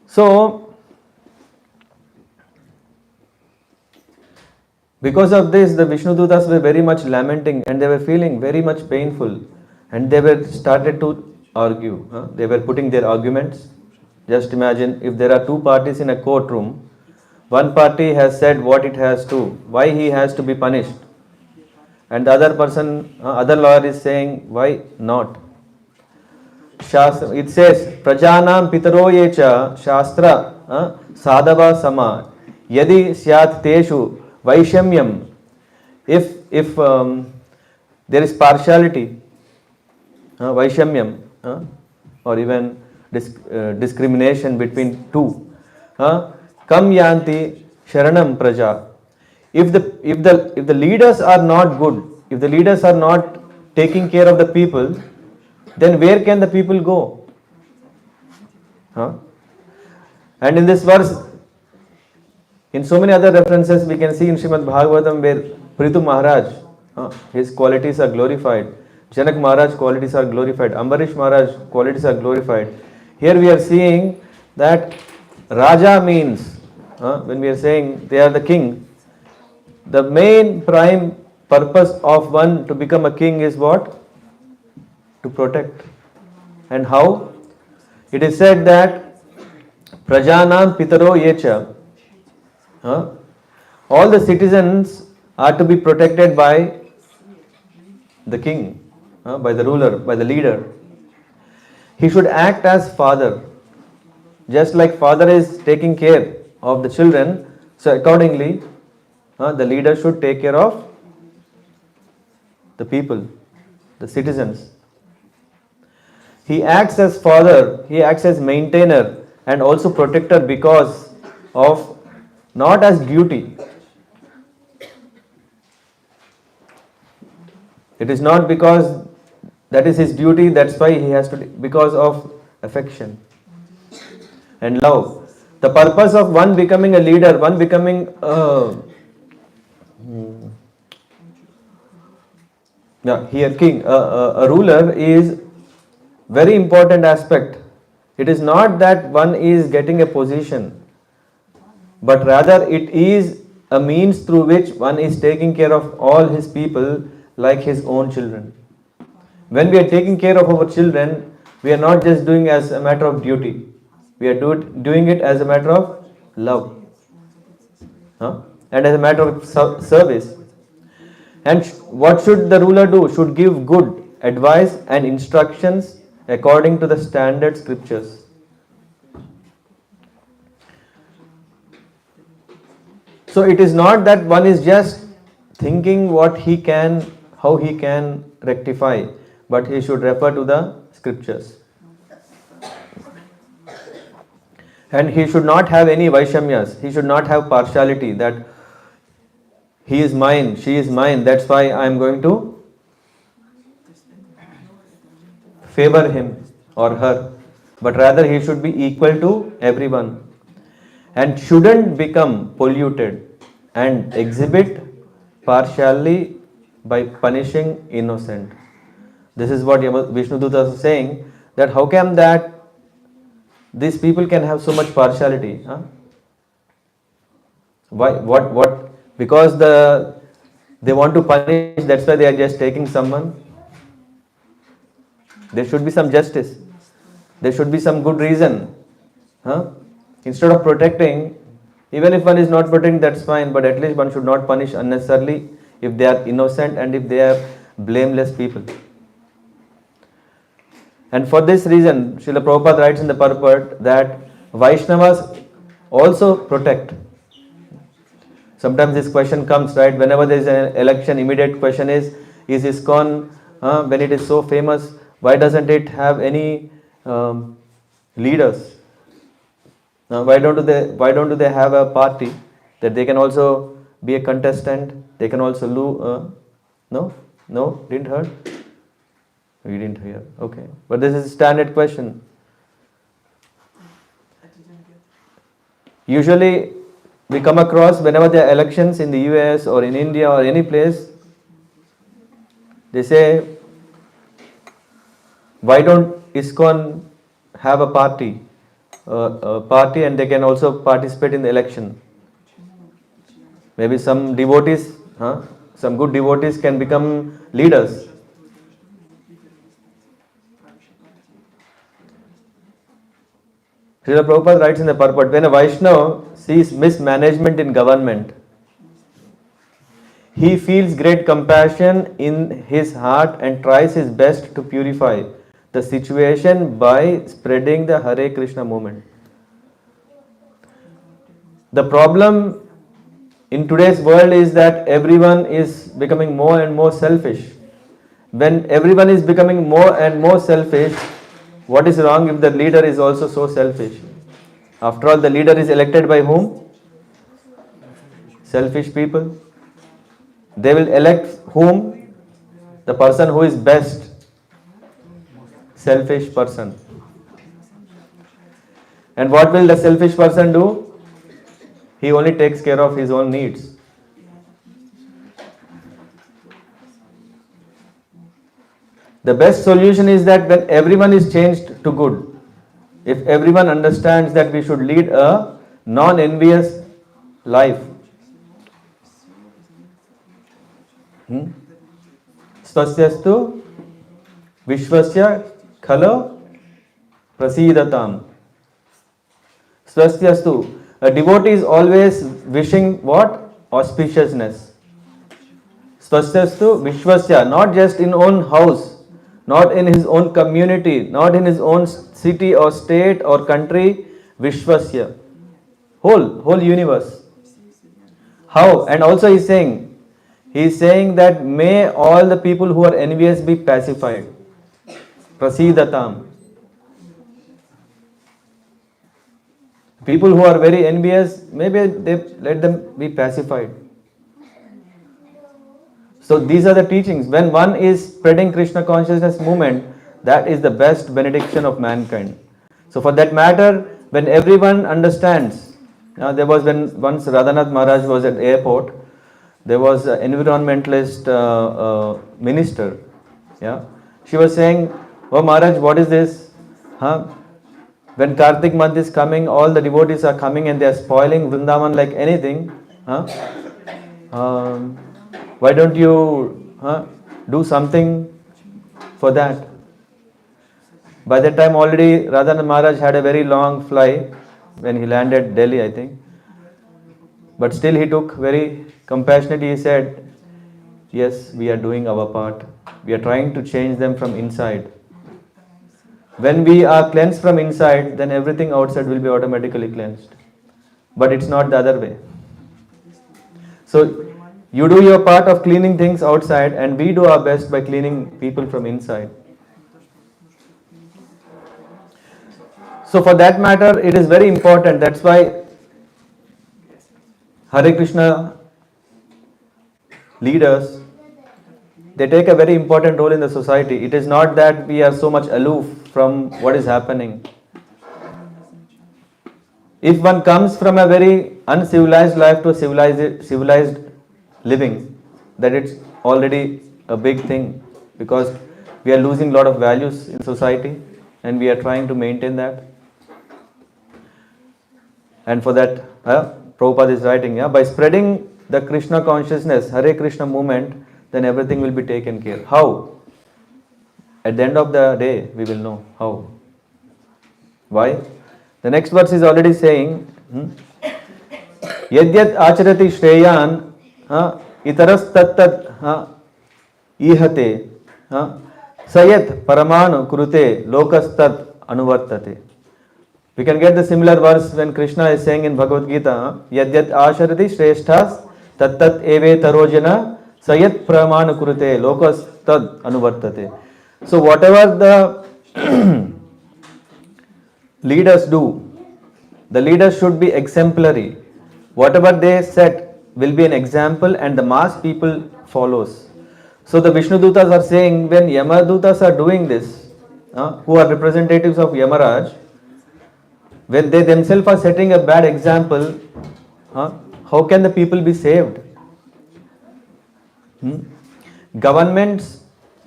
So, because of this, the Vishnu Dutas were very much lamenting and they were feeling very much painful, and they were started to argue. They were putting their arguments. Just imagine if there are two parties in a courtroom. One party has said what it has to, why he has to be punished, and the other person, other lawyer is saying why not. Shastra, it says, Prajanam pitaro yecha shastra sadava sama yadi syat teshu vaishamyam. If there is partiality, vaishamyam, or even discrimination between two, kam yanti sharanam praja. If the leaders are not good, if the leaders are not taking care of the people, then where can the people go? And in this verse, in so many other references, we can see in Srimad Bhagavatam where Prithu Maharaj, his qualities are glorified. Janak Maharaj qualities are glorified. Ambarish Maharaj qualities are glorified. Here we are seeing that Raja means, when we are saying they are the king, the main prime purpose of one to become a king is what? To protect. And how? It is said that Prajanam Pitaro Yecha. All the citizens are to be protected by the king, by the ruler, by the leader. He should act as father. Just like father is taking care of the children, so accordingly, the leader should take care of the people, the citizens. He acts as father, he acts as maintainer and also protector because of, not as duty. It is not because that is his duty, that's why he has to, because of affection and love. The purpose of one becoming a leader, one becoming king, a ruler is very important aspect. It is not that one is getting a position, but rather it is a means through which one is taking care of all his people like his own children. When we are taking care of our children, we are not just doing as a matter of duty. We are doing it as a matter of love, and as a matter of service. And what should the ruler do? Should give good advice and instructions according to the standard scriptures. So it is not that one is just thinking what he can, how he can rectify, but he should refer to the scriptures. And he should not have any vaishamyas. He should not have partiality that he is mine, she is mine, that's why I am going to favor him or her. But rather he should be equal to everyone and shouldn't become polluted and exhibit partiality by punishing innocent. This is what Vishnu Duta is saying, that how come that these people can have so much partiality? Why? What? Because they want to punish, that's why they are just taking someone. There should be some justice. There should be some good reason. Instead of protecting, even if one is not protecting, that's fine, but at least one should not punish unnecessarily if they are innocent and if they are blameless people. And for this reason, Srila Prabhupada writes in the purport that Vaishnavas also protect. Sometimes this question comes, right? Whenever there is an election, immediate question is ISKCON, when it is so famous, why doesn't it have any leaders? Why don't they have a party that they can also be a contestant? They can also lose. No, didn't heard. We didn't hear. Okay, but this is a standard question. Usually, we come across whenever there are elections in the US or in India or any place, they say, why don't ISKCON have a party? And they can also participate in the election. Maybe some devotees, some good devotees can become leaders. Srila Prabhupada writes in the purport, when a Vaishnava sees mismanagement in government, he feels great compassion in his heart and tries his best to purify the situation by spreading the Hare Krishna movement. The problem in today's world is that everyone is becoming more and more selfish. When everyone is becoming more and more selfish, what is wrong if the leader is also so selfish? After all, the leader is elected by whom? Selfish people. They will elect whom? The person who is best. Selfish person. And what will the selfish person do? He only takes care of his own needs. The best solution is that when everyone is changed to good, if everyone understands that we should lead a non-envious life. Swasyastu Vishwasya Khalo Prasidatam. Swasyastu. A devotee is always wishing what? Auspiciousness. Swasyastu Vishwasya. Not just in own house, not in his own community, not in his own city or state or country. Vishwasya. Whole universe. How? And also he is saying that may all the people who are envious be pacified. Prasidatam. People who are very envious, maybe they let them be pacified. So these are the teachings. When one is spreading Krishna consciousness movement, that is the best benediction of mankind. So for that matter, when everyone understands, there was when once Radhanath Maharaj was at airport, there was an environmentalist minister. Yeah, she was saying, "Oh Maharaj, what is this? When Kartik month is coming, all the devotees are coming and they are spoiling Vrindavan like anything. Why don't you do something for that?" By that time already Radhanath Maharaj had a very long flight when he landed Delhi, I think. But still he took very compassionately, he said, yes, we are doing our part. We are trying to change them from inside. When we are cleansed from inside, then everything outside will be automatically cleansed. But it's not the other way. So you do your part of cleaning things outside and we do our best by cleaning people from inside. So for that matter, it is very important. That's why Hare Krishna leaders, they take a very important role in the society. It is not that we are so much aloof from what is happening. If one comes from a very uncivilized life to a civilized living, that it's already a big thing, because we are losing a lot of values in society and we are trying to maintain that. And for that, Prabhupada is writing, by spreading the Krishna consciousness, Hare Krishna movement, then everything will be taken care. How? At the end of the day, we will know how. Why? The next verse is already saying, Yadyat acharati shreyan itaras tattat ihate Sayat paramanu kurute lokastat anuvartate. We can get the similar verse when Krishna is saying in Bhagavad Gita, Yad yad asharati shreshthas tat tat eve tarojana sayat paramanu kurute lokastat anuvartate. So whatever the leaders do, the leaders should be exemplary. Whatever they set will be an example and the mass people follows. So the Vishnu Dutas are saying when Yamadutas are doing this, who are representatives of Yamaraj, when they themselves are setting a bad example, how can the people be saved? Governments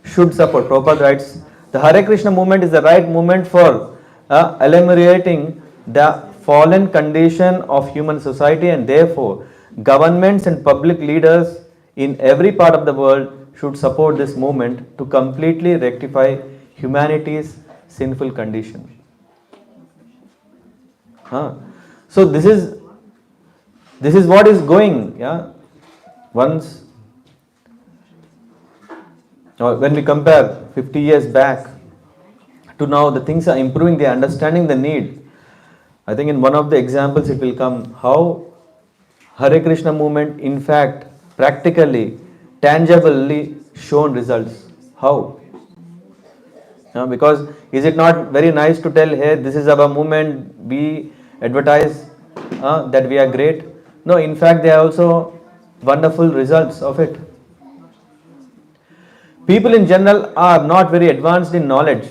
should support. Prabhupada writes, the Hare Krishna movement is the right movement for eliminating the fallen condition of human society, and therefore governments and public leaders in every part of the world should support this movement to completely rectify humanity's sinful condition. So this is what is going. Once when we compare 50 years back to now, the things are improving. They are understanding the need. I think in one of the examples it will come how Hare Krishna movement in fact practically, tangibly shown results. How? Because is it not very nice to tell, hey, this is our movement, we advertise that we are great? No, in fact there are also wonderful results of it. People in general are not very advanced in knowledge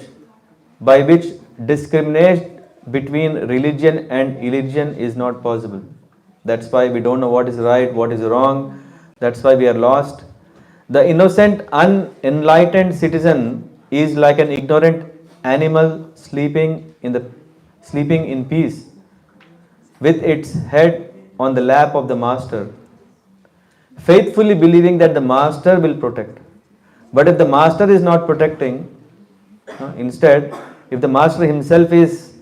by which discrimination between religion and irreligion is not possible. That's why we don't know what is right, what is wrong. That's why we are lost. The innocent, unenlightened citizen is like an ignorant animal sleeping in peace with its head on the lap of the master, faithfully believing that the master will protect. But if the master is not protecting, instead, if the master himself is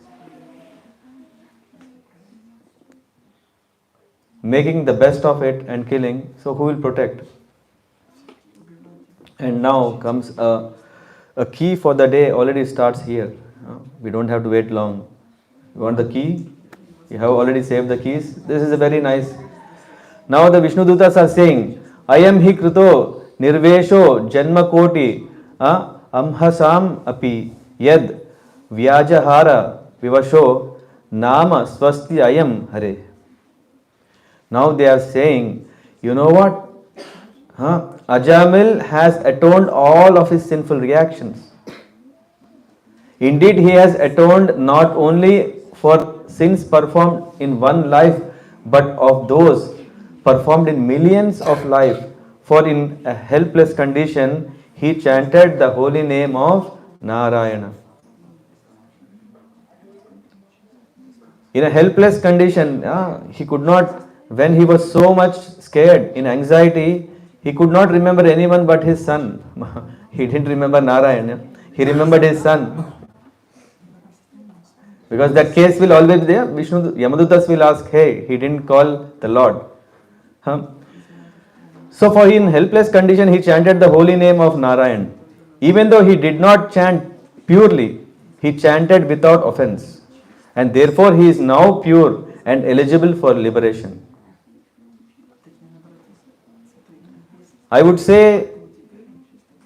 making the best of it and killing, so who will protect? And now comes a key for the day, already starts here. We don't have to wait long. You want the key? You have already saved the keys. This is a very nice. Now the Vishnu Dutas are saying, I am hi kruto nirvesho janma koti amhasam api yad vyajahara vivasho nama swasti ayam hare. Now they are saying, you know what? Ajamil has atoned all of his sinful reactions. Indeed, he has atoned not only for sins performed in one life, but of those performed in millions of lives. For in a helpless condition, he chanted the holy name of Narayana. In a helpless condition, he could not, when he was so much scared, in anxiety, he could not remember anyone but his son. He didn't remember Narayana. He remembered his son. Because that case will always be there. Yamadutas will ask, hey, he didn't call the Lord. So for in helpless condition, he chanted the holy name of Narayan. Even though he did not chant purely, he chanted without offense. And therefore he is now pure and eligible for liberation. I would say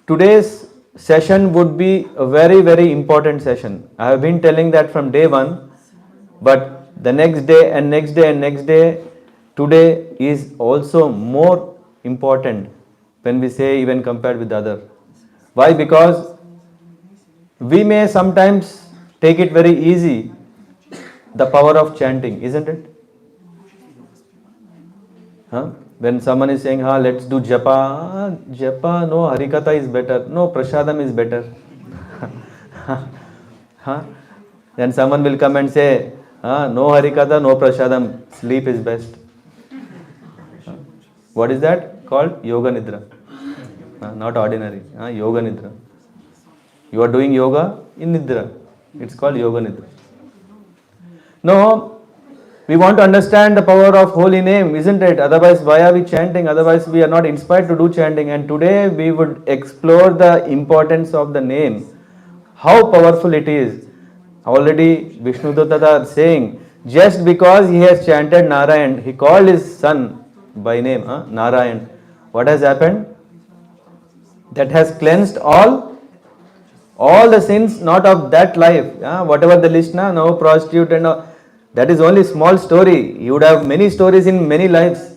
today's session would be a very, very important session. I have been telling that from day one, but the next day and next day and next day, today is also more important when we say even compared with the other. Why? Because we may sometimes take it very easy, the power of chanting, isn't it? When someone is saying, let's do japa, no, harikatha is better, no, prasadam is better. Then someone will come and say, no harikatha, no prasadam, sleep is best. What is that? Called yoga nidra. Not ordinary, yoga nidra. You are doing yoga in nidra. It's called yoga nidra. No, We want to understand the power of holy name, isn't it? Otherwise, why are we chanting? Otherwise, we are not inspired to do chanting. And today we would explore the importance of the name, how powerful it is. Already Vishnu Dutta are saying, just because he has chanted Narayan, he called his son by name, Narayan. What has happened? That has cleansed all the sins not of that life. Whatever the list, no prostitute and all, that is only small story. You would have many stories in many lives.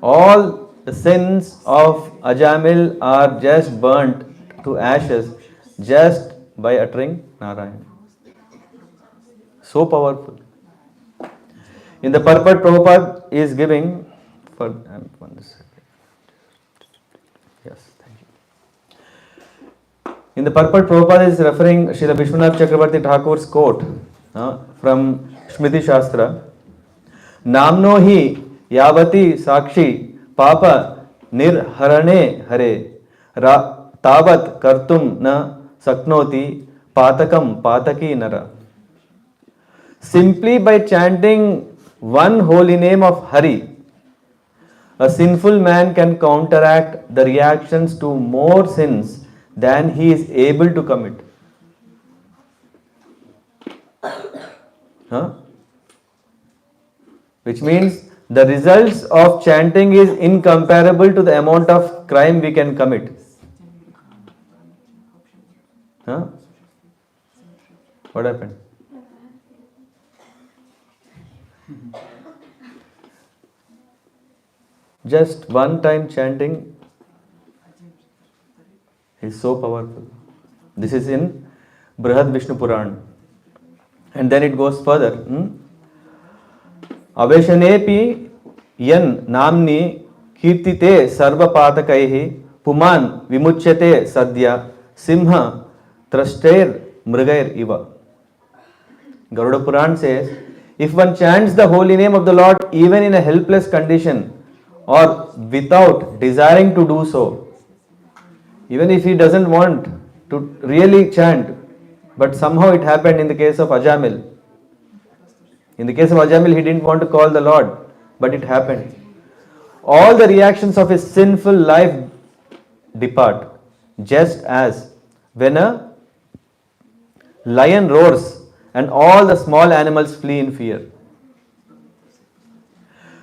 All the sins of Ajamil are just burnt to ashes just by uttering Narayan. So powerful. In the purport, Prabhupada is giving for yes, thank you. In the purport, Prabhupada is referring Srila Vishwanath Chakravarti Thakur's quote from Smriti Shastra. Namno hi yavati sakshi papa nirharane hare tavat kartum na saknoti patakam pataki nara. Simply by chanting one holy name of Hari, a sinful man can counteract the reactions to more sins than he is able to commit. Which means the results of chanting is incomparable to the amount of crime we can commit. What happened? Just one time chanting is so powerful. This is in Brihad Vishnu Puran. And then it goes further. Aveshanepi yan namni kirtite sarva patakaihi puman vimuchyate sadya simha trashtair mrigair iva. Garuda Puran says, if one chants the holy name of the Lord even in a helpless condition or without desiring to do so, even if he doesn't want to really chant, but somehow it happened in the case of Ajamil. In the case of Ajamil, he didn't want to call the Lord, but it happened. All the reactions of his sinful life depart, just as when a lion roars and all the small animals flee in fear.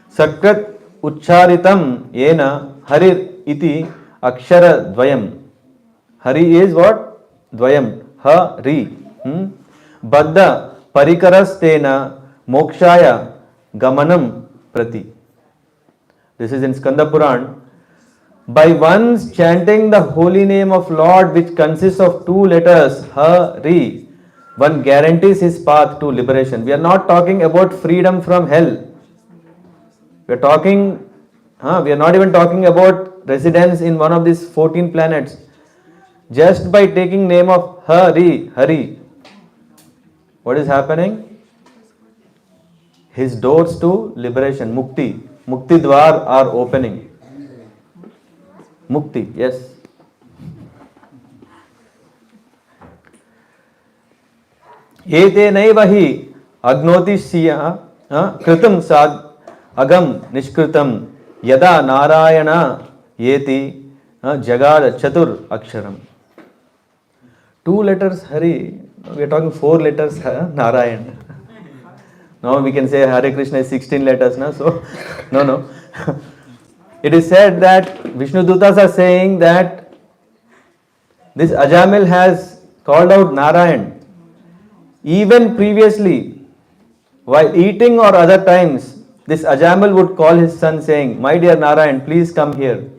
Sakrat uchcharitam yena harir iti akshara dvayam. Hari is what? Dvayam. Hari. Baddha parikarastena mokshaya gamanam prati. This is in Skanda Puran. By once chanting the holy name of Lord, which consists of two letters, Hari, one guarantees his path to liberation. We are not talking about freedom from hell. We are not even talking about residence in one of these 14 planets. Just by taking name of Hari, what is happening? His doors to liberation, Mukti Dwar are opening. Mukti, yes. Ete naivahi agnoti siya kritam sad agam nishkritam yada narayana yeti jagad chatur aksharam. 2 letters Hari, we are talking 4 letters Narayan. Now we can say Hare Krishna is 16 letters, so no. It is said that Vishnu Dutas are saying that this Ajamil has called out Narayan. Even previously, while eating or other times, this Ajamil would call his son saying, "My dear Narayan, please come here."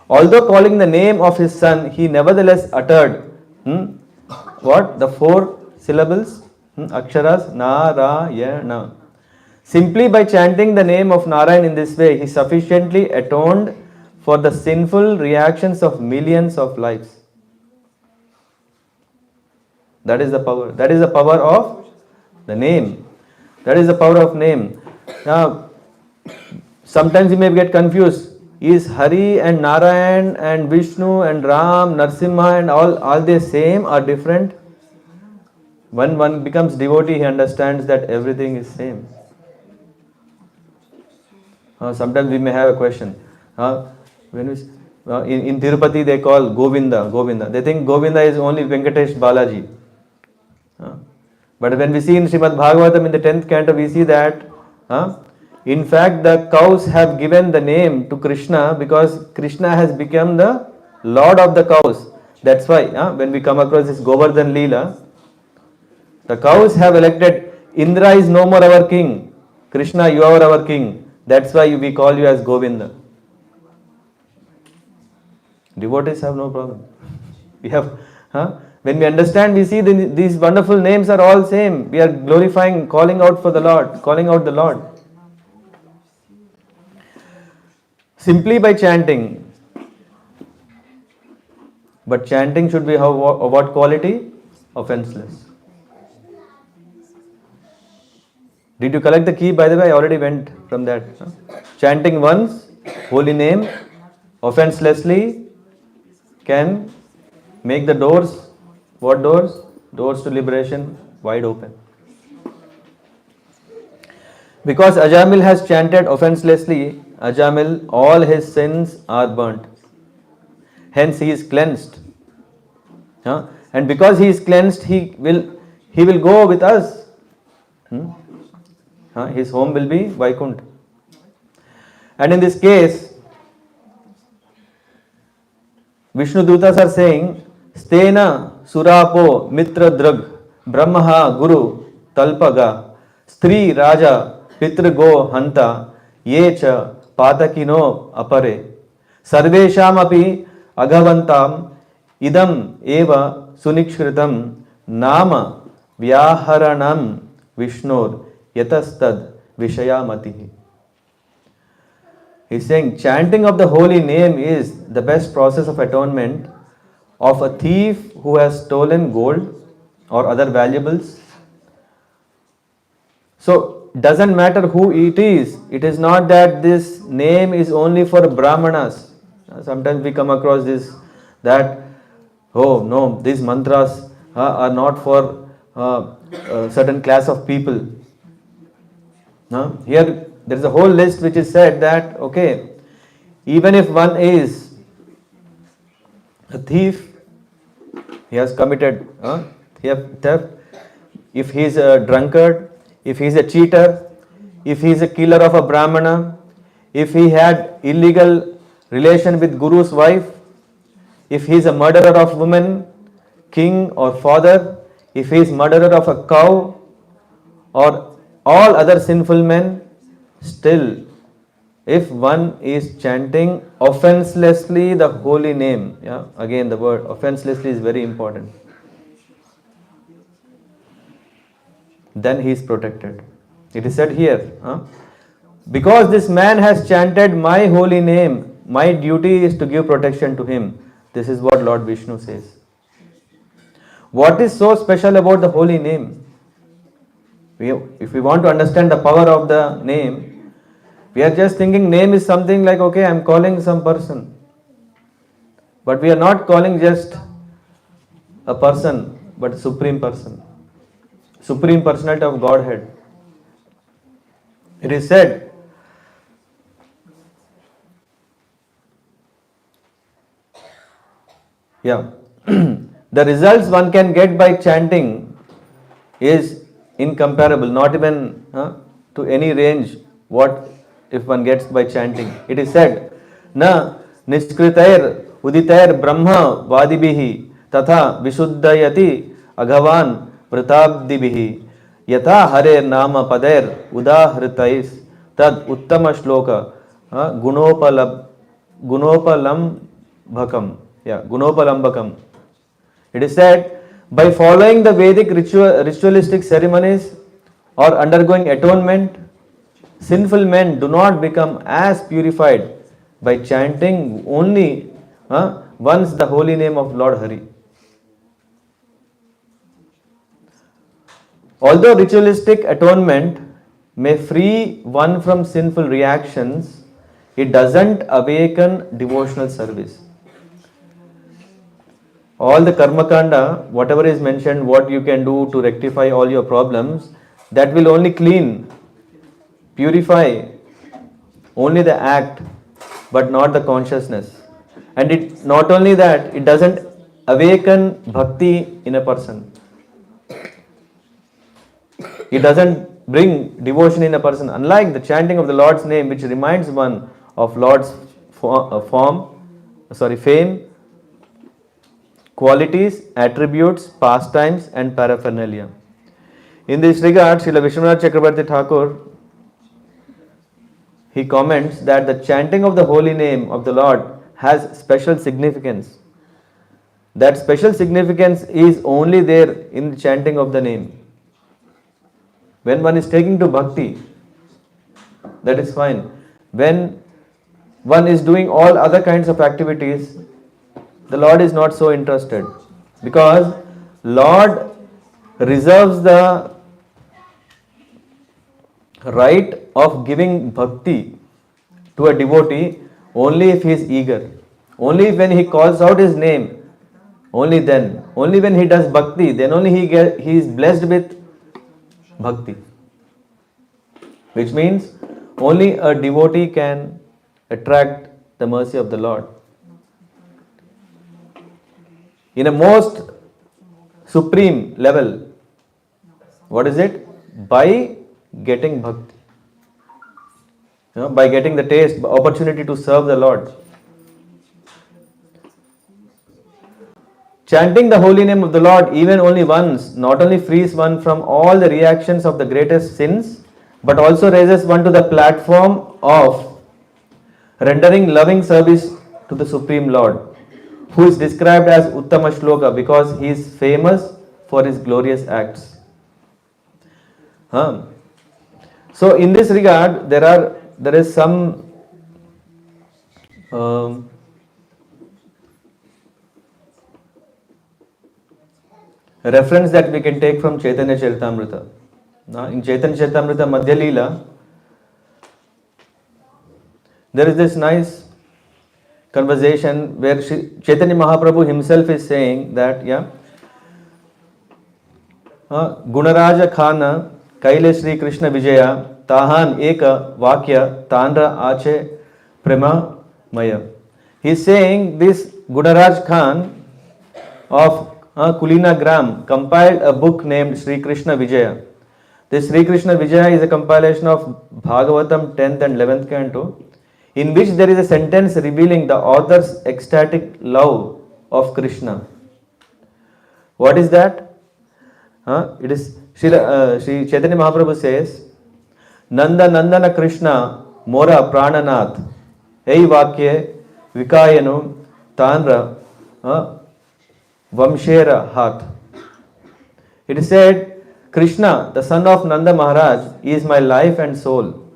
Although calling the name of his son, he nevertheless uttered what? The 4 syllables, aksharas, Narayana. Simply by chanting the name of Narayan in this way, he sufficiently atoned for the sinful reactions of millions of lives. That is the power. That is the power of the name. That is the power of name. Now, sometimes you may get confused. Is Hari and Narayan and Vishnu and Ram, Narsimha and all they same or different? When one becomes devotee, he understands that everything is same. Sometimes we may have a question. When we, in Tirupati they call Govinda, Govinda. They think Govinda is only Venkatesh Balaji. But when we see in Srimad Bhagavatam in the 10th canto, we see that in fact the cows have given the name to Krishna because Krishna has become the Lord of the cows. That's why when we come across this Govardhan Leela, the cows have elected, Indra is no more our king. Krishna, you are our king. That's why we call you as Govinda. Devotees have no problem. We have, when we understand, we see these wonderful names are all same. We are glorifying, calling out for the Lord, calling out the Lord. Simply by chanting. But chanting should be of what quality? Offenseless. Did you collect the key? By the way, I already went from that. Chanting once, holy name, offenselessly, can make the doors, what doors? Doors to liberation wide open. Because Ajamil has chanted offenselessly, Ajamil, all his sins are burnt. Hence he is cleansed. And because he is cleansed, he will go with us. His home will be Vaikuntha. And in this case, Vishnu Dutas are saying, Stena Surapo Mitra Drag Brahmaha Guru Talpaga Stri Raja Pitrago Hanta Yecha Patakino Apare Sarvesham api Agavantam Idam Eva Sunikshritam Nama Vyaharanam Vishnur Yatastad Vishayamatihi. He is saying chanting of the holy name is the best process of atonement of a thief who has stolen gold or other valuables. So doesn't matter who it is. It is not that this name is only for Brahmanas. Sometimes we come across this, that, oh no, these mantras are not for a certain class of people. Here there is a whole list which is said that, okay, even if one is a thief, he has committed theft, if he is a drunkard, if he is a cheater, if he is a killer of a Brahmana, if he had illegal relation with Guru's wife, if he is a murderer of woman, king or father, if he is murderer of a cow or all other sinful men, still, if one is chanting offenselessly the holy name, again the word offenselessly is very important, then he is protected. It is said here, because this man has chanted my holy name, my duty is to give protection to him. This is what Lord Vishnu says. What is so special about the holy name? If we want to understand the power of the name, we are just thinking name is something like, okay, I am calling some person. But we are not calling just a person, but Supreme Person. Supreme Personality of Godhead. It is said, the results one can get by chanting is incomparable, not even to any range what if one gets by chanting. It is said, Na niskritayr uditayr brahma vadibihi tatha vishuddhayati aghavan vritabdibihi yatha hare nama pader udahritais tad uttama shloka gunopalambhakam. Gunopalambhakam. It is said, by following the Vedic ritualistic ceremonies or undergoing atonement, sinful men do not become as purified by chanting only once the holy name of Lord Hari. Although ritualistic atonement may free one from sinful reactions, it doesn't awaken devotional service. All the karma kanda, whatever is mentioned, what you can do to rectify all your problems, that will only clean, purify only the act, but not the consciousness. And it not only that, it doesn't awaken bhakti in a person. It doesn't bring devotion in a person. Unlike the chanting of the Lord's name, which reminds one of Lord's fame, qualities, attributes, pastimes, and paraphernalia. In this regard, Srila Vishwanath Chakrabarti Thakur, he comments that the chanting of the holy name of the Lord has special significance. That special significance is only there in the chanting of the name. When one is taking to bhakti, that is fine. When one is doing all other kinds of activities, the Lord is not so interested, because Lord reserves the right of giving bhakti to a devotee only if he is eager. Only when he calls out his name, only then. Only when he does bhakti, then only he is blessed with bhakti. Which means only a devotee can attract the mercy of the Lord. In a most supreme level, what is it? By getting bhakti. By getting the taste, opportunity to serve the Lord. Chanting the holy name of the Lord even only once not only frees one from all the reactions of the greatest sins, but also raises one to the platform of rendering loving service to the Supreme Lord, who is described as Uttama Shloka because he is famous for his glorious acts. So in this regard, there is some reference that we can take from Chaitanya Charitamrita. In Chaitanya Charitamrita Madhya Leela, there is this nice conversation where Chaitanya Mahaprabhu himself is saying that, Gunaraja Khana Kaile Sri Krishna Vijaya Tahan Eka Vakya Tandra Ache Prema Maya. He is saying this Gunaraj Khan of Kulina Gram compiled a book named Sri Krishna Vijaya. This Sri Krishna Vijaya is a compilation of Bhagavatam 10th and 11th canto, in which there is a sentence revealing the author's ecstatic love of Krishna. What is that? It is Sri Chaitanya Mahaprabhu says, Nanda Nandana Krishna Mora Prananath Ei Vakye Vikayanu Tanra Vamshera Hath. It is said, Krishna, the son of Nanda Maharaj, is my life and soul.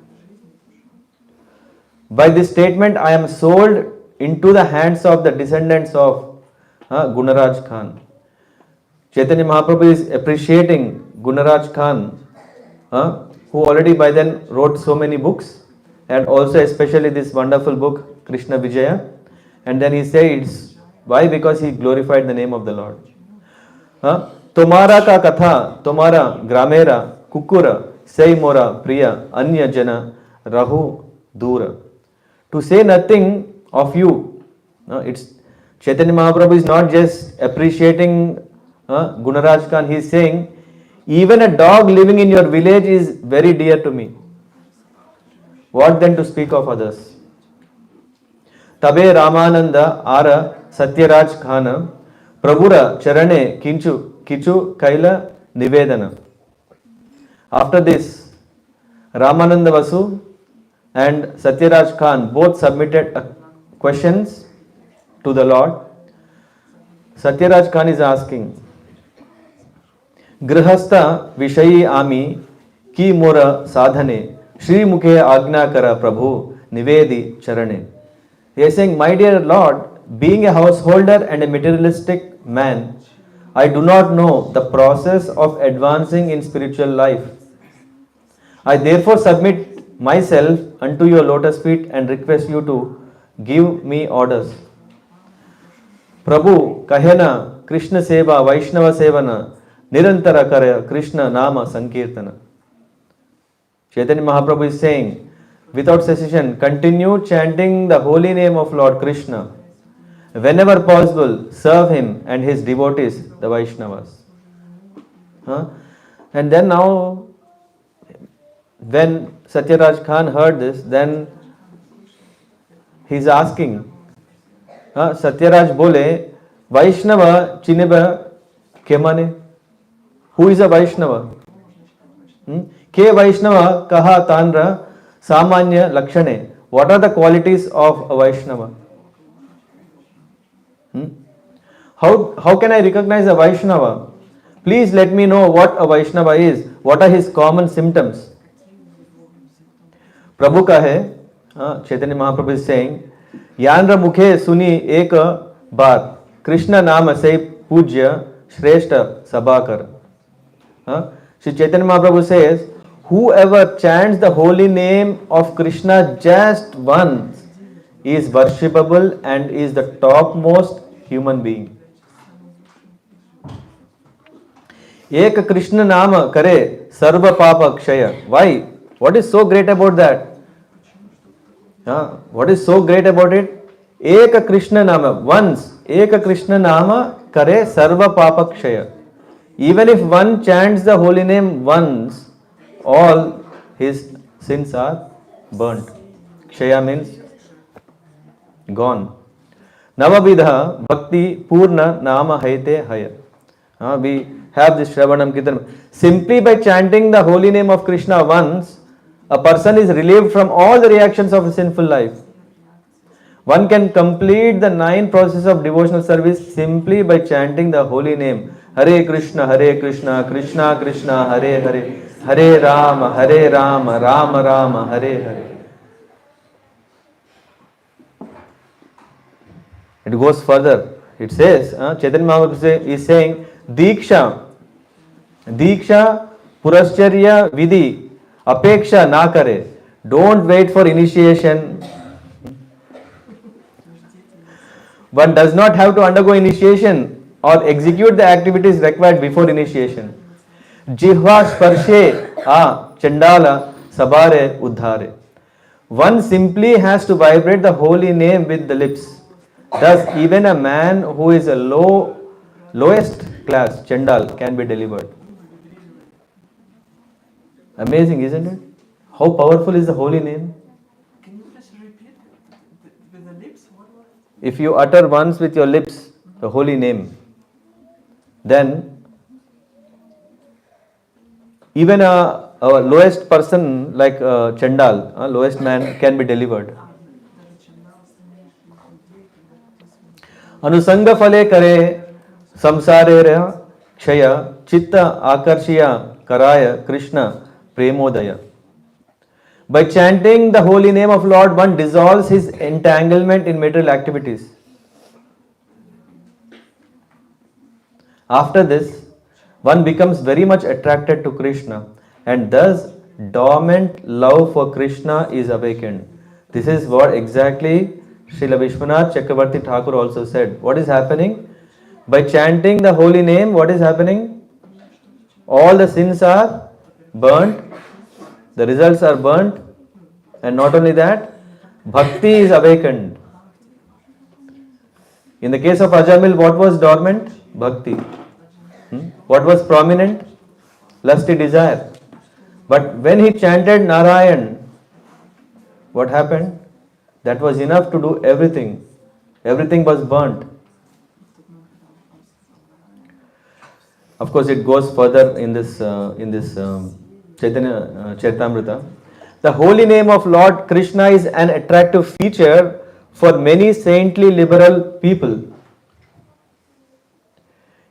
By this statement, I am sold into the hands of the descendants of Gunaraj Khan. Chaitanya Mahaprabhu is appreciating Gunaraj Khan, who already by then wrote so many books, and also especially this wonderful book, Krishna Vijaya. And then he says, why? Because he glorified the name of the Lord. Tomara ka katha, tomara gramera, kukura, say mora, priya, anya jana, rahu, dura. To say nothing of you. It's Chaitanya Mahaprabhu is not just appreciating Gunaraj Khan, he is saying, even a dog living in your village is very dear to me. What then to speak of others? Tabe Ramananda Ara Satyaraj Khana Prabhura Charane Kichu Kaila Nivedana. After this, Ramananda Vasu and Satyaraj Khan both submitted questions to the Lord. Satyaraj Khan is asking, Grihastha Vishayi Ami Ki Mora Sadhane Shri Mukhe Agna Kara Prabhu Nivedi Charane. He is saying, my dear Lord, being a householder and a materialistic man, I do not know the process of advancing in spiritual life. I therefore submit myself unto your lotus feet and request you to give me orders. Prabhu Kahena Krishna Seva Vaishnava Sevana Nirantara Karaya Krishna Nama Sankirtana. Chaitanya Mahaprabhu is saying, without cessation, continue chanting the holy name of Lord Krishna. Whenever possible, serve him and his devotees, the Vaishnavas. Huh? And then now, when Satyaraj Khan heard this, then he's asking, Satyaraj bole, Vaishnava chineba kemane? Who is a Vaishnava? Ke Vaishnava kaha tanra samanya lakshane. What are the qualities of a Vaishnava? How can I recognize a Vaishnava? Please let me know what a Vaishnava is. What are his common symptoms? Prabhu kahe, Chaitanya Mahaprabhu is saying, Yanra mukhe suni ek baat, Krishna nama se pujya shreshta sabakar. Shri Chaitanya Mahaprabhu says, whoever chants the holy name of Krishna just once is worshipable and is the topmost human being. Ek Krishna nama kare sarva papa kshaya. Why? What is so great about that? What is so great about it? Ek Krishna nama. Once. Ek Krishna nama kare sarva papa kshaya. Even if one chants the holy name once, all his sins are burnt. Kshaya means gone. Navavidha bhakti purna nama haite haya. We have this Shravanam Kirtan. Simply by chanting the holy name of Krishna once, a person is relieved from all the reactions of a sinful life. One can complete the 9 processes of devotional service simply by chanting the holy name. Hare Krishna, Krishna Krishna, Hare Hare, Hare Rama, Rama Rama, Hare Hare. It goes further. It says, Chaitanya Mahaprabhu is saying, Diksha Purascharya Vidhi Apeksha na kare. Don't wait for initiation. One does not have to undergo initiation or execute the activities required before initiation. Jihva sparshe chandala sabare uddhare. One simply has to vibrate the holy name with the lips. Thus, even a man who is a lowest class, chandal, can be delivered. Amazing, isn't it? How powerful is the holy name? Can you just repeat with the lips? What was it? If you utter once with your lips the holy name, then even a lowest person like Chandal, a lowest man, can be delivered. Anusanga phale kare samsare kshaya chitta akarshiya karaya Krishna premodaya. By chanting the holy name of Lord, one dissolves his entanglement in material activities. After this, one becomes very much attracted to Krishna, and thus dormant love for Krishna is awakened. This is what exactly Srila Vishwanath Chakravarti Thakur also said. What is happening? By chanting the holy name, what is happening? All the sins are burnt, the results are burnt, and not only that, bhakti is awakened. In the case of Ajamil, what was dormant? Bhakti. What was prominent? Lusty desire. But when he chanted Narayan, what happened? That was enough to do everything. Everything was burnt. Of course, it goes further in this Chaitanya Charitamrita. The holy name of Lord Krishna is an attractive feature for many saintly liberal people.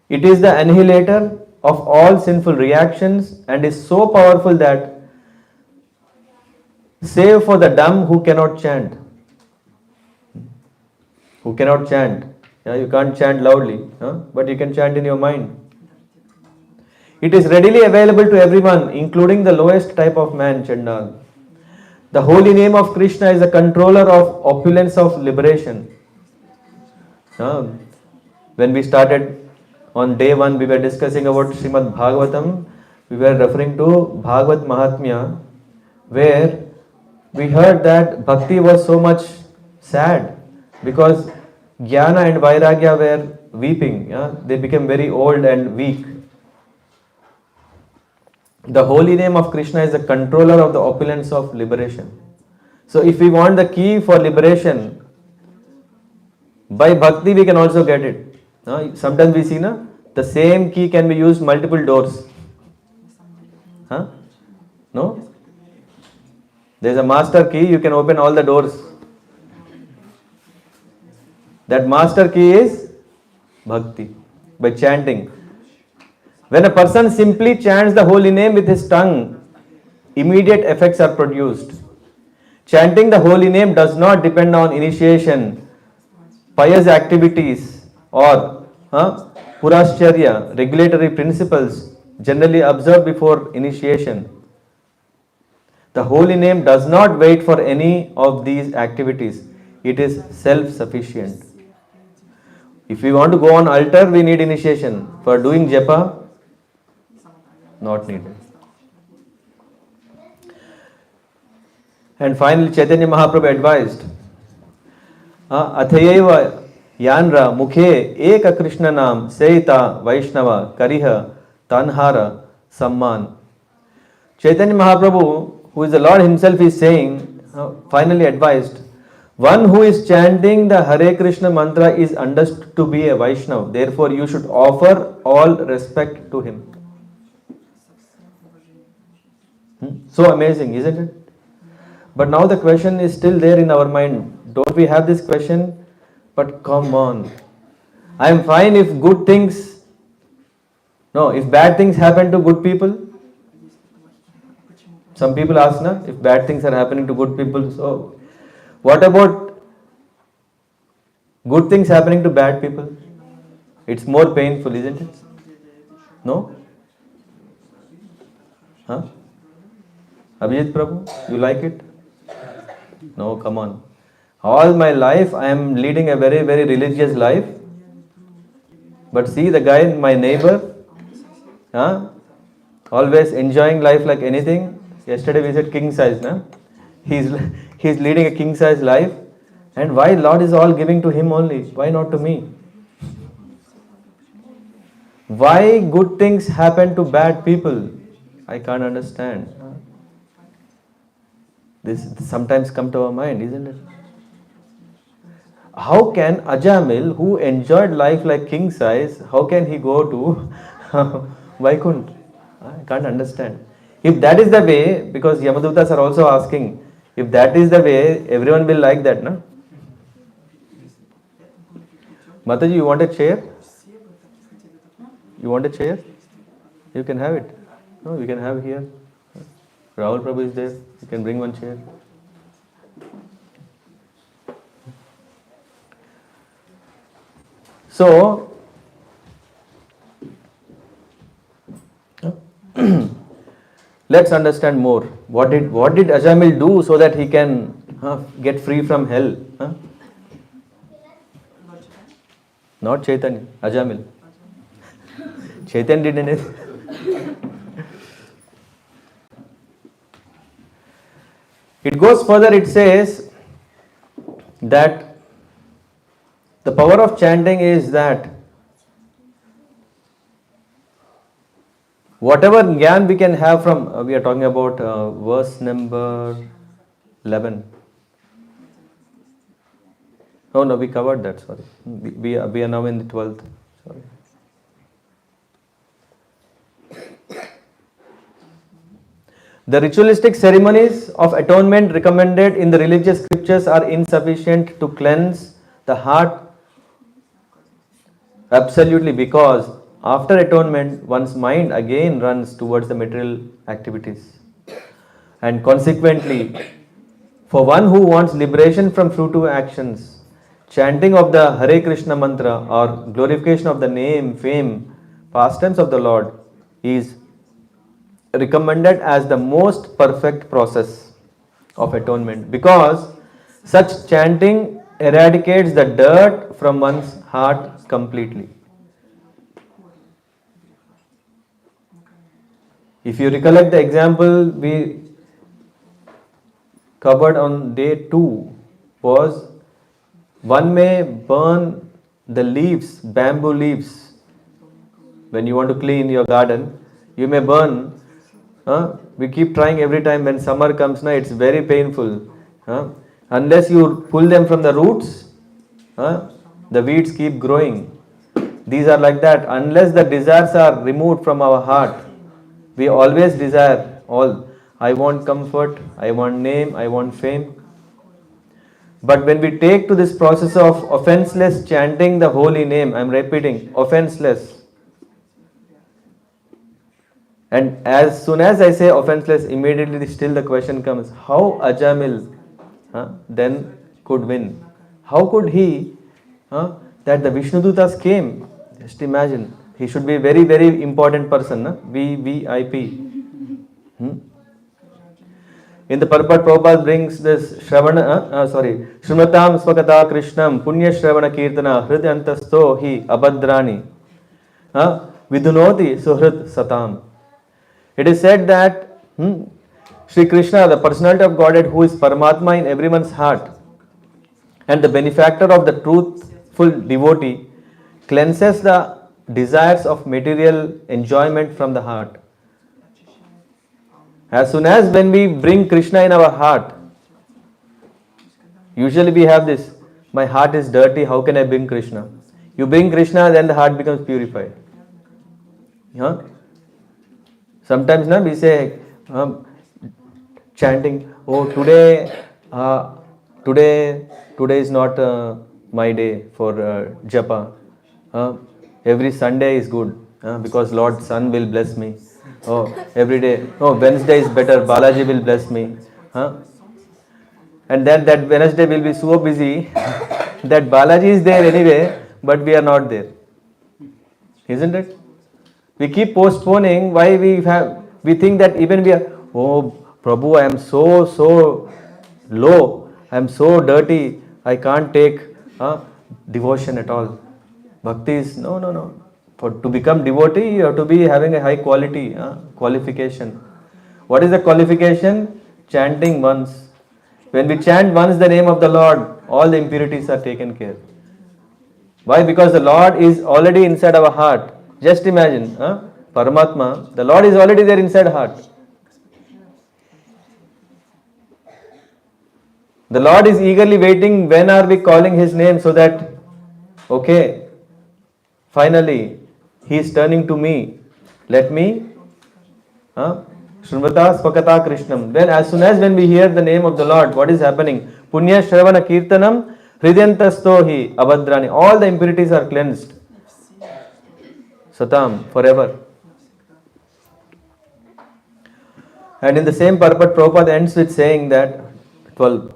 It is the annihilator of all sinful reactions and is so powerful that, save for the dumb who cannot chant. Who cannot chant. You can't chant loudly, but you can chant in your mind. It is readily available to everyone, including the lowest type of man, Chandal. The holy name of Krishna is a controller of opulence of liberation. When we started on day 1, we were discussing about Srimad Bhagavatam. We were referring to Bhagavat Mahatmya, where we heard that bhakti was so much sad because jnana and vairagya were weeping. Yeah? They became very old and weak. The holy name of Krishna is the controller of the opulence of liberation. So if we want the key for liberation, by bhakti we can also get it. Sometimes we see the same key can be used multiple doors. Huh? No? There is a master key, you can open all the doors. That master key is bhakti, by chanting. When a person simply chants the holy name with his tongue, immediate effects are produced. Chanting the holy name does not depend on initiation, pious activities, or purascharya, regulatory principles generally observed before initiation. The holy name does not wait for any of these activities. It is self-sufficient. If we want to go on altar, we need initiation. For doing japa, not needed. And finally, Chaitanya Mahaprabhu advised, Athayeva Yanra Mukhe Eka Krishna Nam Seita Vaishnava Kariha Tanhara Samman. Chaitanya Mahaprabhu, who is the Lord himself, is saying, finally advised, one who is chanting the Hare Krishna mantra is understood to be a Vaishnava. Therefore, you should offer all respect to him. So amazing, isn't it? But now the question is still there in our mind. Don't we have this question? But come on. I am fine if good things, no, if bad things happen to good people. Some people ask, if bad things are happening to good people, so what about good things happening to bad people? It's more painful, isn't it? No? Huh? Abhijit Prabhu, you like it? No, come on. All my life I am leading a very, very religious life. But see the guy, my neighbor, always enjoying life like anything. Yesterday we said king size, He's leading a king size life. And why Lord is all giving to him only? Why not to me? Why good things happen to bad people? I can't understand. This sometimes come to our mind, isn't it? How can Ajamil, who enjoyed life like king size, how can he go to Vaikunt? I can't understand. If that is the way, because Yamadutas are also asking, if that is the way, everyone will like that, no? Mataji, you want a chair? You want a chair? You can have it. No, we can have here. Rahul Prabhu is there. You can bring one chair. So, let's understand more. What did Ajamil do so that he can get free from hell? Not Chaitanya, Ajamil. Chaitanya did anything. It goes further, it says that the power of chanting is that whatever jnana we can have from, we are talking about verse number 11. Oh no, we covered that, sorry. We are now in the 12th. Sorry. The ritualistic ceremonies of atonement recommended in the religious scriptures are insufficient to cleanse the heart absolutely, because after atonement one's mind again runs towards the material activities. And consequently, for one who wants liberation from fruitive actions, chanting of the Hare Krishna mantra or glorification of the name, fame, pastimes of the Lord is recommended as the most perfect process of atonement, because such chanting eradicates the dirt from one's heart completely. If you recollect the example we covered on day 2 was one may burn the leaves, bamboo leaves. When you want to clean your garden, you may burn. We keep trying every time when summer comes, it's very painful. Unless you pull them from the roots, the weeds keep growing. These are like that. Unless the desires are removed from our heart, we always desire all. I want comfort, I want name, I want fame. But when we take to this process of offenseless chanting the holy name, I am repeating, offenseless. And as soon as I say offenseless, immediately still the question comes, how Ajamil then could win? How could he, that the Vishnudutas came? Just imagine, he should be a very, very important person, VVIP. In the Purport, Prabhupada brings this Shrimatam Swakata Krishnam Punya Shravana Kirtana Hridyantasto hi Abhadrani Vidunoti Suhrit Satam. It is said that Sri Krishna, the personality of Godhead, who is Paramatma in everyone's heart and the benefactor of the truthful devotee, cleanses the desires of material enjoyment from the heart. As soon as when we bring Krishna in our heart, usually we have this, my heart is dirty, how can I bring Krishna? You bring Krishna, then the heart becomes purified. Sometimes we say, chanting, oh today is not my day for japa. Every Sunday is good because Lord Sun will bless me. Oh, every day. Oh, Wednesday is better. Balaji will bless me. And then that Wednesday will be so busy that Balaji is there anyway, but we are not there. Isn't it? We keep postponing. Why we think that even we are, oh Prabhu, I am so low. I am so dirty. I can't take devotion at all. Bhakti is, no. To become devotee, you have to be having a high quality qualification. What is the qualification? Chanting once. When we chant once the name of the Lord, all the impurities are taken care. Why? Because the Lord is already inside our heart. Just imagine, Paramatma, the Lord is already there inside heart. The Lord is eagerly waiting when are we calling His name so that, okay, finally, He is turning to me. Let me, Shrivata Swakata Krishnam. Then as soon as when we hear the name of the Lord, what is happening? Punya Shravana Kirtanam Hridyantasto hi Abhadrani. All the impurities are cleansed. Satam, forever. And in the same purport, Prabhupada ends with saying that, 12.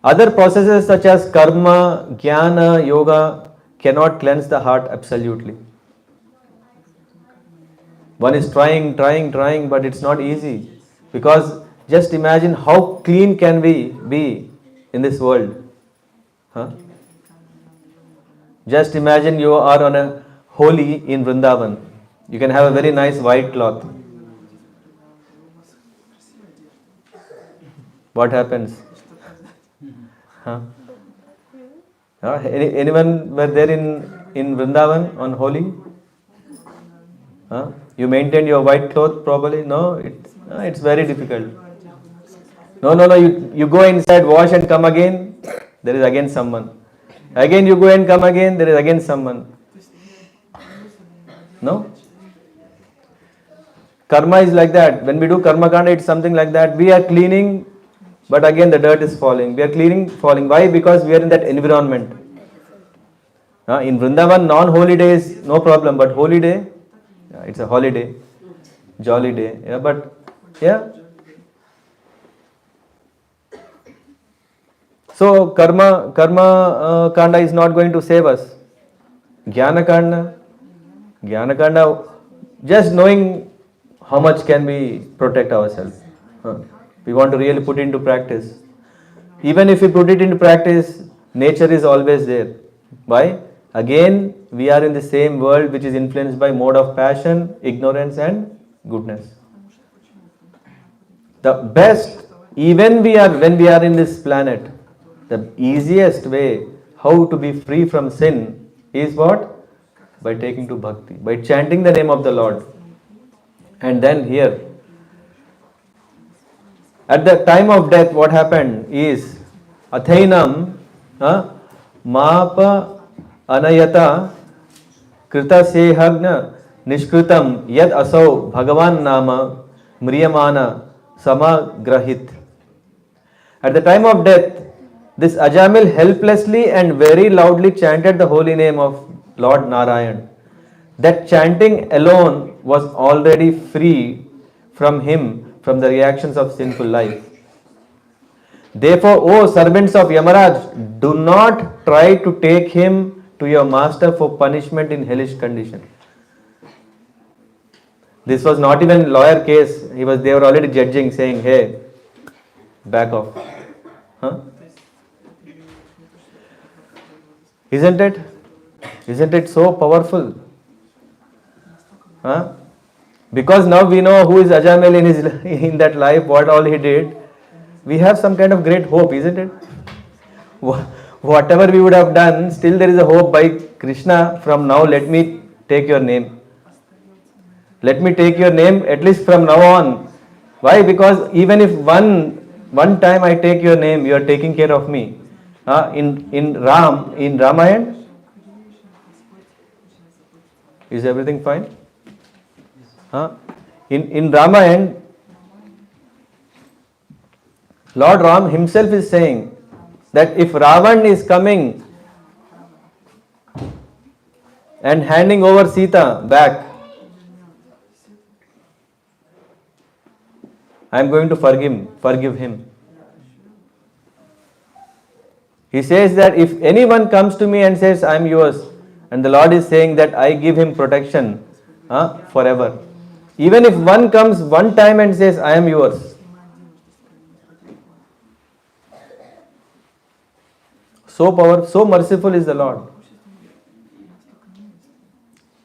Other processes such as karma, jnana, yoga cannot cleanse the heart absolutely. One is trying, but it's not easy. Because just imagine how clean can we be in this world. Just imagine you are on a Holi in Vrindavan. You can have a very nice white cloth. What happens? Anyone were there in Vrindavan on Holi? You maintained your white cloth properly? No, it's very difficult. No, you go inside, wash and come again, there is again someone. Again you go and come again, there is again someone. No? Karma is like that. When we do karma kanda, it's something like that. We are cleaning, but again the dirt is falling. We are cleaning, falling. Why? Because we are in that environment. In Vrindavan, non-holy day is no problem, but holy day, it's a holiday, jolly day. So karma kanda is not going to save us. Jnana kanda, just knowing how much can we protect ourselves. We want to really put into practice. Even if we put it into practice, nature is always there. Why? Again, we are in the same world which is influenced by mode of passion, ignorance and goodness. The best even when we are in this planet, the easiest way how to be free from sin is what? By taking to bhakti, by chanting the name of the Lord. And then here, at the time of death, what happened is Athainam Mapa Anayata Krita Sehagna Nishkritam Yad Asau Bhagavan Nama Mriyamana Samagrahit. At the time of death, this Ajamil helplessly and very loudly chanted the holy name of Lord Narayan. That chanting alone was already free from him from the reactions of sinful life. Therefore, O servants of Yamaraj, do not try to take him to your master for punishment in hellish condition. This was not even lawyer case. They were already judging, saying, hey, back off. Huh? Isn't it? Isn't it so powerful? Huh? Because now we know who is Ajamil in that life, what all he did. We have some kind of great hope, isn't it? Whatever we would have done, still there is a hope by Krishna. From now, let me take your name. Let me take your name at least from now on. Why? Because even if one time I take your name, you are taking care of me. In Ramayana, is everything fine? In Ramayana, Lord Ram himself is saying that if Ravan is coming and handing over Sita back, I am going to forgive him. He says that if anyone comes to me and says, I am yours, and the Lord is saying that I give him protection forever. Even if one comes one time and says, I am yours. So powerful, so merciful is the Lord.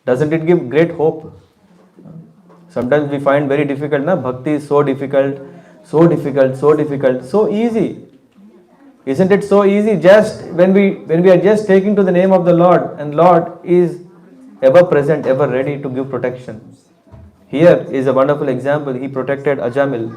Doesn't it give great hope? Sometimes we find very difficult, bhakti is so difficult, so easy. Isn't it so easy? Just when we are just taking to the name of the Lord, and Lord is ever present, ever ready to give protection. Here is a wonderful example. He protected Ajamil.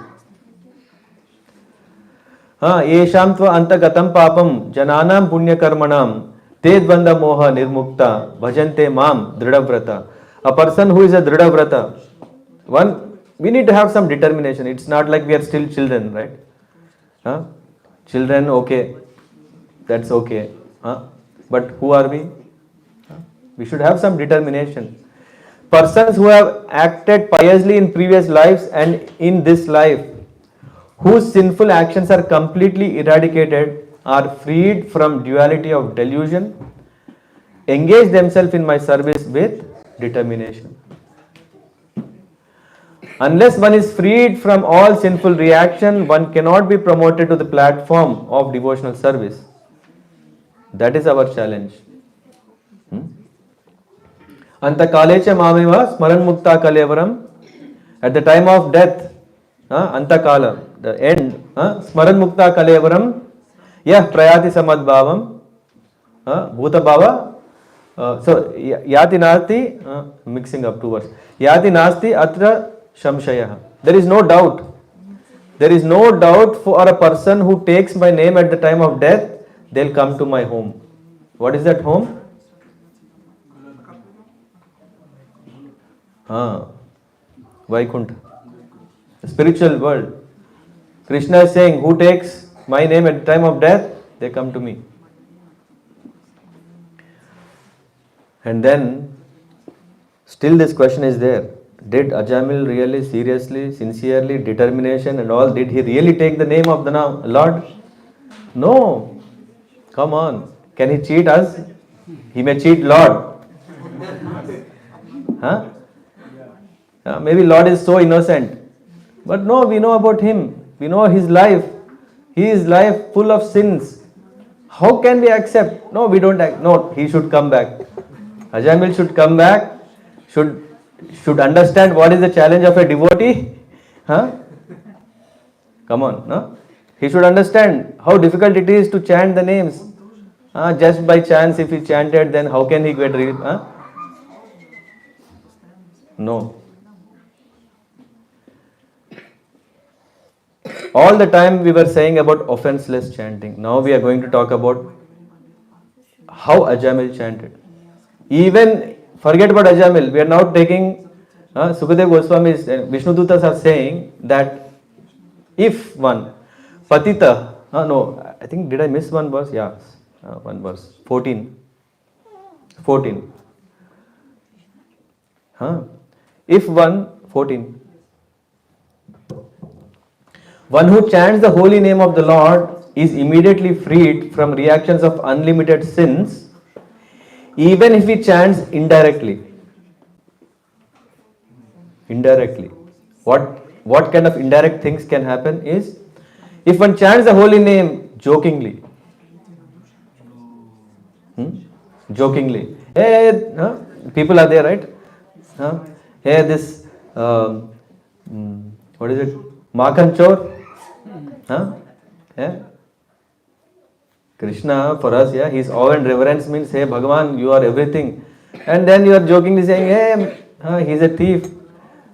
Yesham tva antagatam papam jananam punya karmanam tedvanda moha nirmukta bhajante mam dridavrata. A person who is a dridavrata, we need to have some determination. It's not like we are still children, right? Children, okay, that's okay. But who are we? We should have some determination. Persons who have acted piously in previous lives and in this life, whose sinful actions are completely eradicated, are freed from duality of delusion, engage themselves in my service with determination. Unless one is freed from all sinful reaction, one cannot be promoted to the platform of devotional service. That is our challenge. Antakalecha mamiva smaran mukta kalevaram. At the time of death, antakala, the end, smaran mukta kalevaram, yah prayati samadbhavam, bhuta bhava. So yati nasti, mixing up two words. Yati nasti atra shamshayah. There is no doubt. There is no doubt for a person who takes my name at the time of death, they'll come to my home. What is that home? Vaikuntha, the spiritual world. Krishna is saying, who takes my name at the time of death, they come to me. And then, still this question is there. Did Ajamil really, seriously, sincerely, determination and all, did he really take the name of the Lord? No. Come on. Can he cheat us? He may cheat Lord. Maybe Lord is so innocent. But no, we know about him. We know his life. His life full of sins. How can we accept? No, we don't. No, he should come back. Ajamil should come back. Should understand what is the challenge of a devotee. Come on. No? He should understand how difficult it is to chant the names. Just by chance, if he chanted, then how can he get No. All the time we were saying about offenseless chanting. Now we are going to talk about how Ajamil chanted. Even forget about Ajamil. We are now taking Sukadev Goswami's Vishnu Dutas are saying that if one Patita, no, I think did I miss one verse? Yes, one verse 14. 14. If one 14. One who chants the holy name of the Lord is immediately freed from reactions of unlimited sins, even if he chants indirectly. Indirectly. What kind of indirect things can happen is, if one chants the holy name jokingly, jokingly, hey, people are there, right? Hey, this, what is it? Makhan Chor? Yeah? Krishna, for us, yeah, his awe and reverence means, hey, Bhagavan, you are everything. And then you are jokingly saying, hey, he's a thief.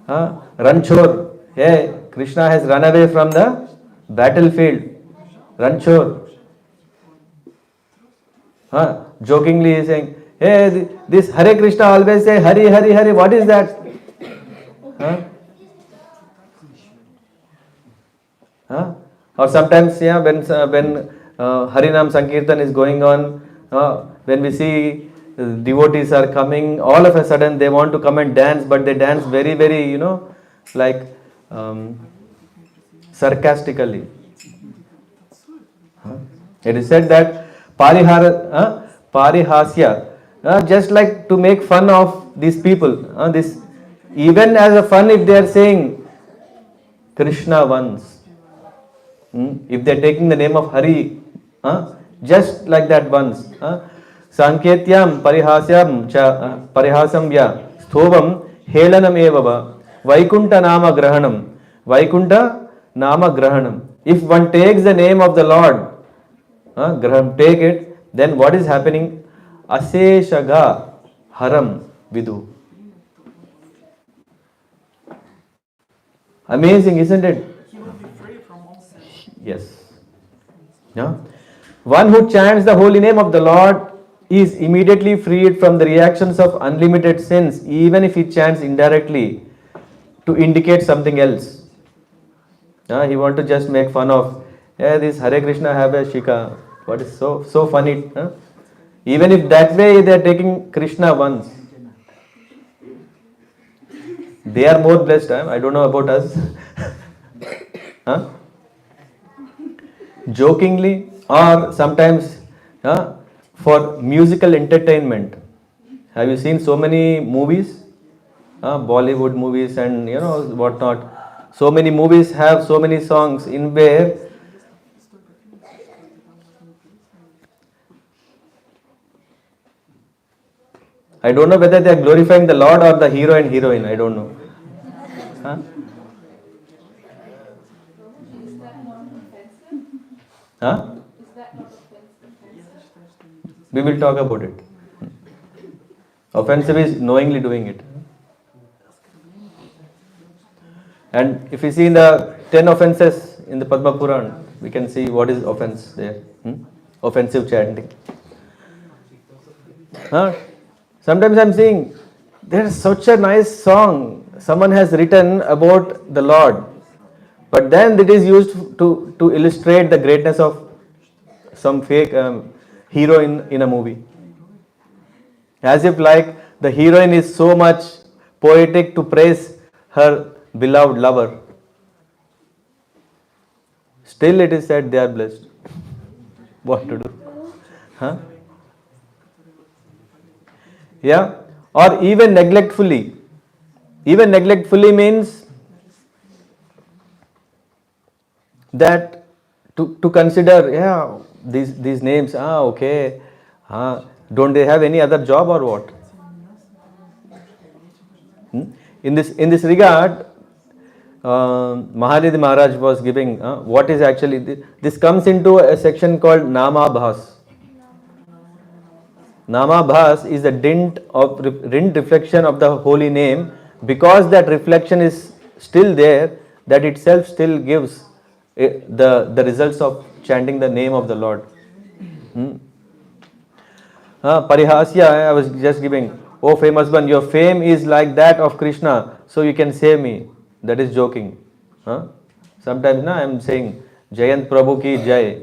Run chor. Hey, Krishna has run away from the battlefield. Run chor. Jokingly he is saying, hey, this Hare Krishna always say, Hari, Hari, Hari. What is that? Or sometimes, yeah, when Harinam Sankirtan is going on, when we see devotees are coming, all of a sudden they want to come and dance, but they dance very, very, like sarcastically. It is said that Parihasya, just like to make fun of these people. This even as a fun, if they are saying Krishna once. If they are taking the name of Hari, just like that once. Sanketyam parihasyam cha parihasam ya sthovam helanam evava Vaikunta nama grahanam. Vaikunta nama grahanam. If one takes the name of the Lord, take it, then what is happening? Aseshaga haram vidu. Amazing, isn't it? He will be free from all sin. Yes. Yeah. One who chants the holy name of the Lord is immediately freed from the reactions of unlimited sins, even if he chants indirectly to indicate something else. He want to just make fun of, this Hare Krishna have a shika. What is so funny? Even if that way they are taking Krishna once, they are more blessed. I don't know about us. Jokingly, or sometimes for musical entertainment. Have you seen so many movies? Bollywood movies and whatnot. So many movies have so many songs in where I don't know whether they are glorifying the Lord or the hero and heroine. I don't know. We will talk about it. Offensive is knowingly doing it. And if you see in the 10 offenses in the Padma Puran, we can see what is offense there. Offensive chanting. Sometimes I am seeing there is such a nice song someone has written about the Lord, but then it is used to illustrate the greatness of some fake hero in a movie. As if like the heroine is so much poetic to praise her beloved lover. Still it is said they are blessed. What to do? Yeah, or even neglectfully. Even neglectfully means that to consider, these names, okay, don't they have any other job or what? In this regard, Mahanidhi Maharaj was giving, what is actually, this comes into a section called Namabhas. Namabhas is the dint reflection of the holy name. Because that reflection is still there, that itself still gives the results of chanting the name of the Lord. Parihasya, I was just giving, oh famous one, your fame is like that of Krishna, so you can save me. That is joking. Sometimes I am saying, Jayant Prabhu ki Jai.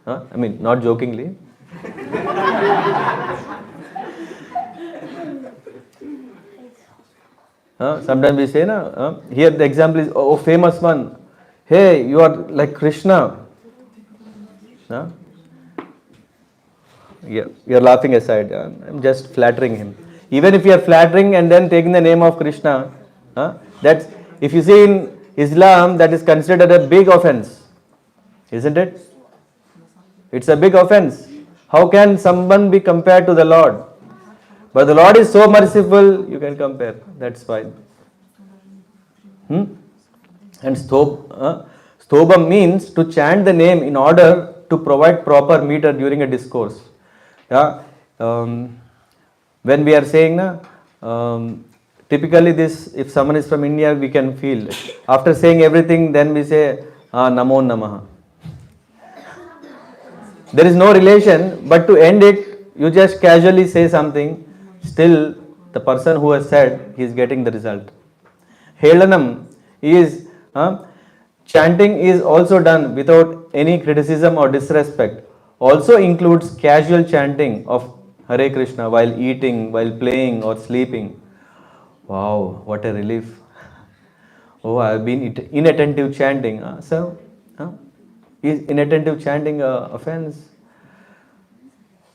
I mean, not jokingly. Sometimes we say, here the example is, oh famous one, hey, you are like Krishna. Yeah, you're laughing aside. I'm just flattering him. Even if you are flattering and then taking the name of Krishna, that's, if you see in Islam, that is considered a big offense, isn't it? It's a big offense. How can someone be compared to the Lord? But the Lord is so merciful, you can compare. That's fine. And Stobam means to chant the name in order to provide proper meter during a discourse. Yeah. When we are saying, typically this, if someone is from India, we can feel. After saying everything, then we say, Namo Namaha. There is no relation, but to end it, you just casually say something. Still, the person who has said, he is getting the result. Helanam is, chanting is also done without any criticism or disrespect. Also includes casual chanting of Hare Krishna while eating, while playing or sleeping. Wow, what a relief. Oh, I have been inattentive chanting. Is inattentive chanting offense?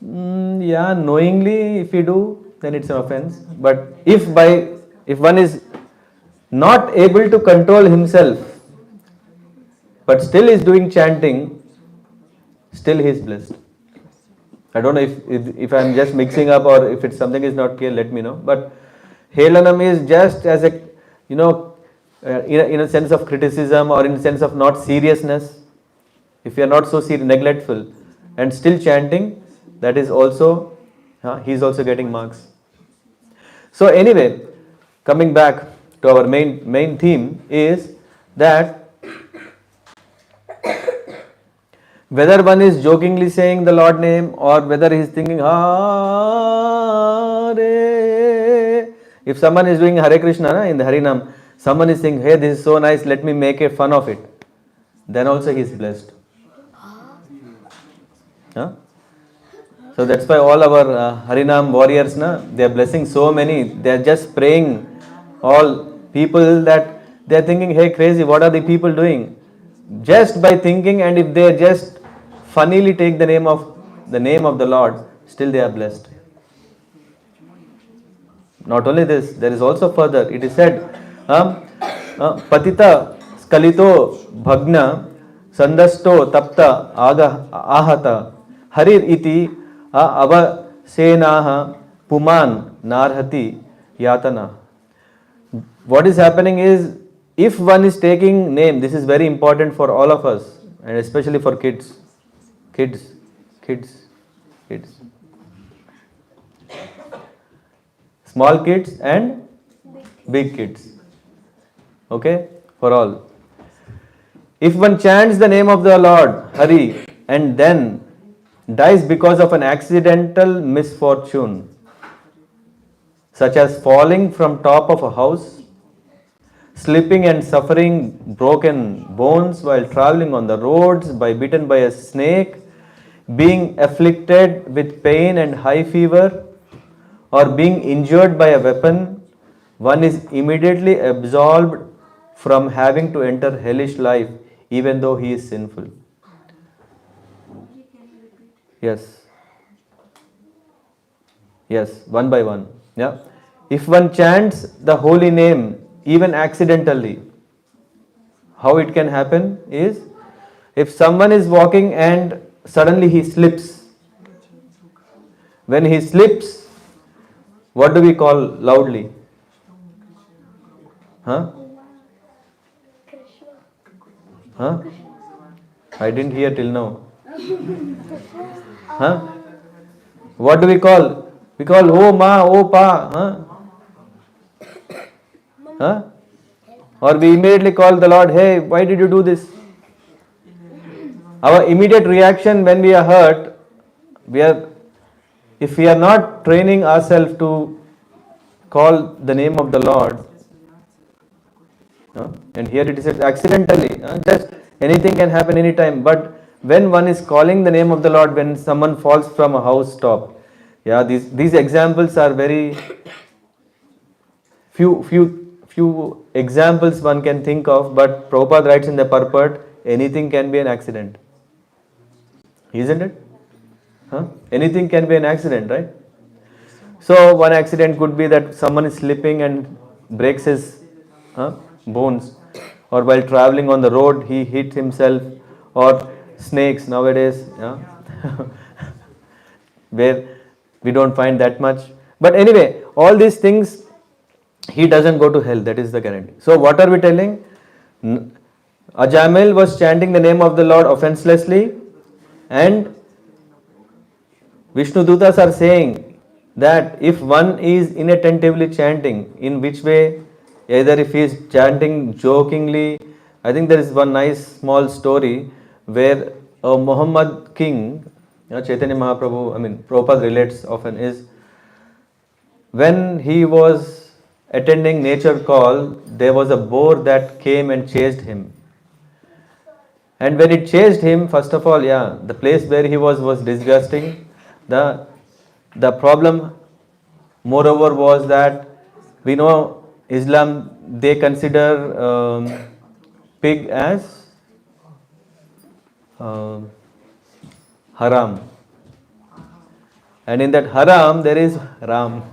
Yeah, knowingly if you do, then it's an offense. But if one is not able to control himself, but still is doing chanting, still he is blessed. I don't know if I'm just mixing up or if it's something is not clear, let me know. But Helanam is just as a, in a sense of criticism or in a sense of not seriousness. If you are not so neglectful and still chanting, that is also, he is also getting marks. So anyway, coming back to our main theme is that whether one is jokingly saying the Lord name or whether he is thinking Hare, if someone is doing Hare Krishna in the Harinam, someone is saying, hey, this is so nice, let me make a fun of it, then also he is blessed. So that's why all our Harinam warriors, they are blessing so many. They are just praying all people that they are thinking, hey crazy, what are the people doing? Just by thinking, and if they just funnily take the name of the Lord, still they are blessed. Not only this, there is also further. It is said, Patita Skalito Bhagna Sandasto Tapta Ahata Harir iti Avasenaha Puman Narhati Yatana. What is happening is, if one is taking name, this is very important for all of us, and especially for kids. Small kids and big kids. Okay? For all. If one chants the name of the Lord, Hari, and then dies because of an accidental misfortune, such as falling from top of a house, slipping and suffering broken bones while traveling on the roads, bitten by a snake, being afflicted with pain and high fever, or being injured by a weapon, one is immediately absolved from having to enter hellish life, even though he is sinful. Yes, one by one. Yeah. If one chants the holy name, even accidentally, how it can happen is, if someone is walking and suddenly he slips. When he slips, what do we call loudly? Huh? Huh? I didn't hear till now. Huh? What do we call? We call oh ma, oh pa. Huh? Huh? Or we immediately call the Lord, hey, why did you do this? Our immediate reaction when we are hurt, if we are not training ourselves to call the name of the Lord, and here it is accidentally, just anything can happen anytime. But when one is calling the name of the Lord, when someone falls from a housetop, these examples are very few examples one can think of. But Prabhupada writes in the purport, anything can be an accident, isn't it? Anything can be an accident, right? So one accident could be that someone is slipping and breaks his bones, or while traveling on the road he hit himself, or snakes nowadays, where we don't find that much. But anyway, all these things, he doesn't go to hell, that is the guarantee. So what are we telling? Ajamil was chanting the name of the Lord offenselessly, and Vishnu Dutas are saying that if one is inattentively chanting, in which way? Either if he is chanting jokingly, I think there is one nice small story where a Muhammad king, Chaitanya Mahaprabhu, Prabhupada relates often, is when he was attending nature call, there was a boar that came and chased him. And when it chased him, first of all, the place where he was disgusting. The problem, moreover, was that we know Islam, they consider pig as haram. And in that haram, there is Ram.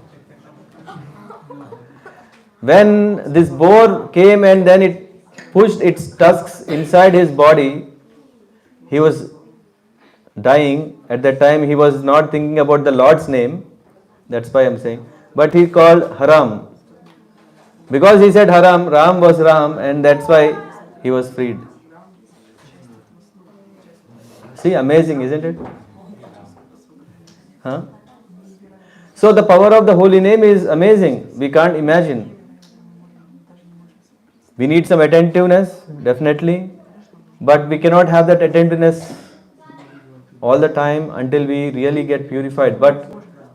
When this boar came and then it pushed its tusks inside his body, he was dying. At that time he was not thinking about the Lord's name, that's why I am saying, but he called haram. Because he said haram, Ram was Ram, and that's why he was freed. See, amazing, isn't it? So the power of the holy name is amazing, we can't imagine. We need some attentiveness, definitely, but we cannot have that attentiveness all the time until we really get purified. But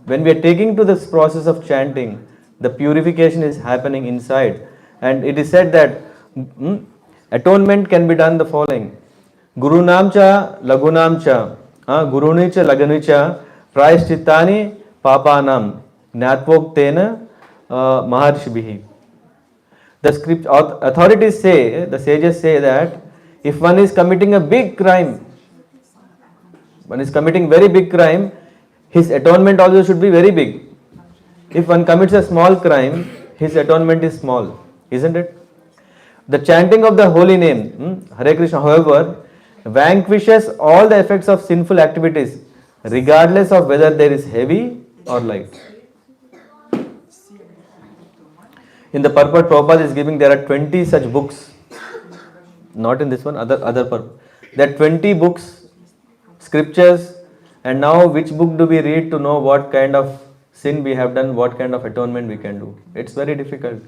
when we are taking to this process of chanting, the purification is happening inside. And it is said that atonement can be done the following. Guru namcha lagunamcha, gurunicha lagunicha, prayaschittani papanam, gnatvoktena maharshibhihi. The script authorities say, the sages say that if one is committing a big crime, one is committing very big crime, his atonement also should be very big. If one commits a small crime, his atonement is small, isn't it? The chanting of the holy name, Hare Krishna, however, vanquishes all the effects of sinful activities, regardless of whether there is heavy or light. In the purport Prabhupada is giving, there are 20 such books, not in this one, other purport. There are 20 books, scriptures, and now which book do we read to know what kind of sin we have done, what kind of atonement we can do? It's very difficult.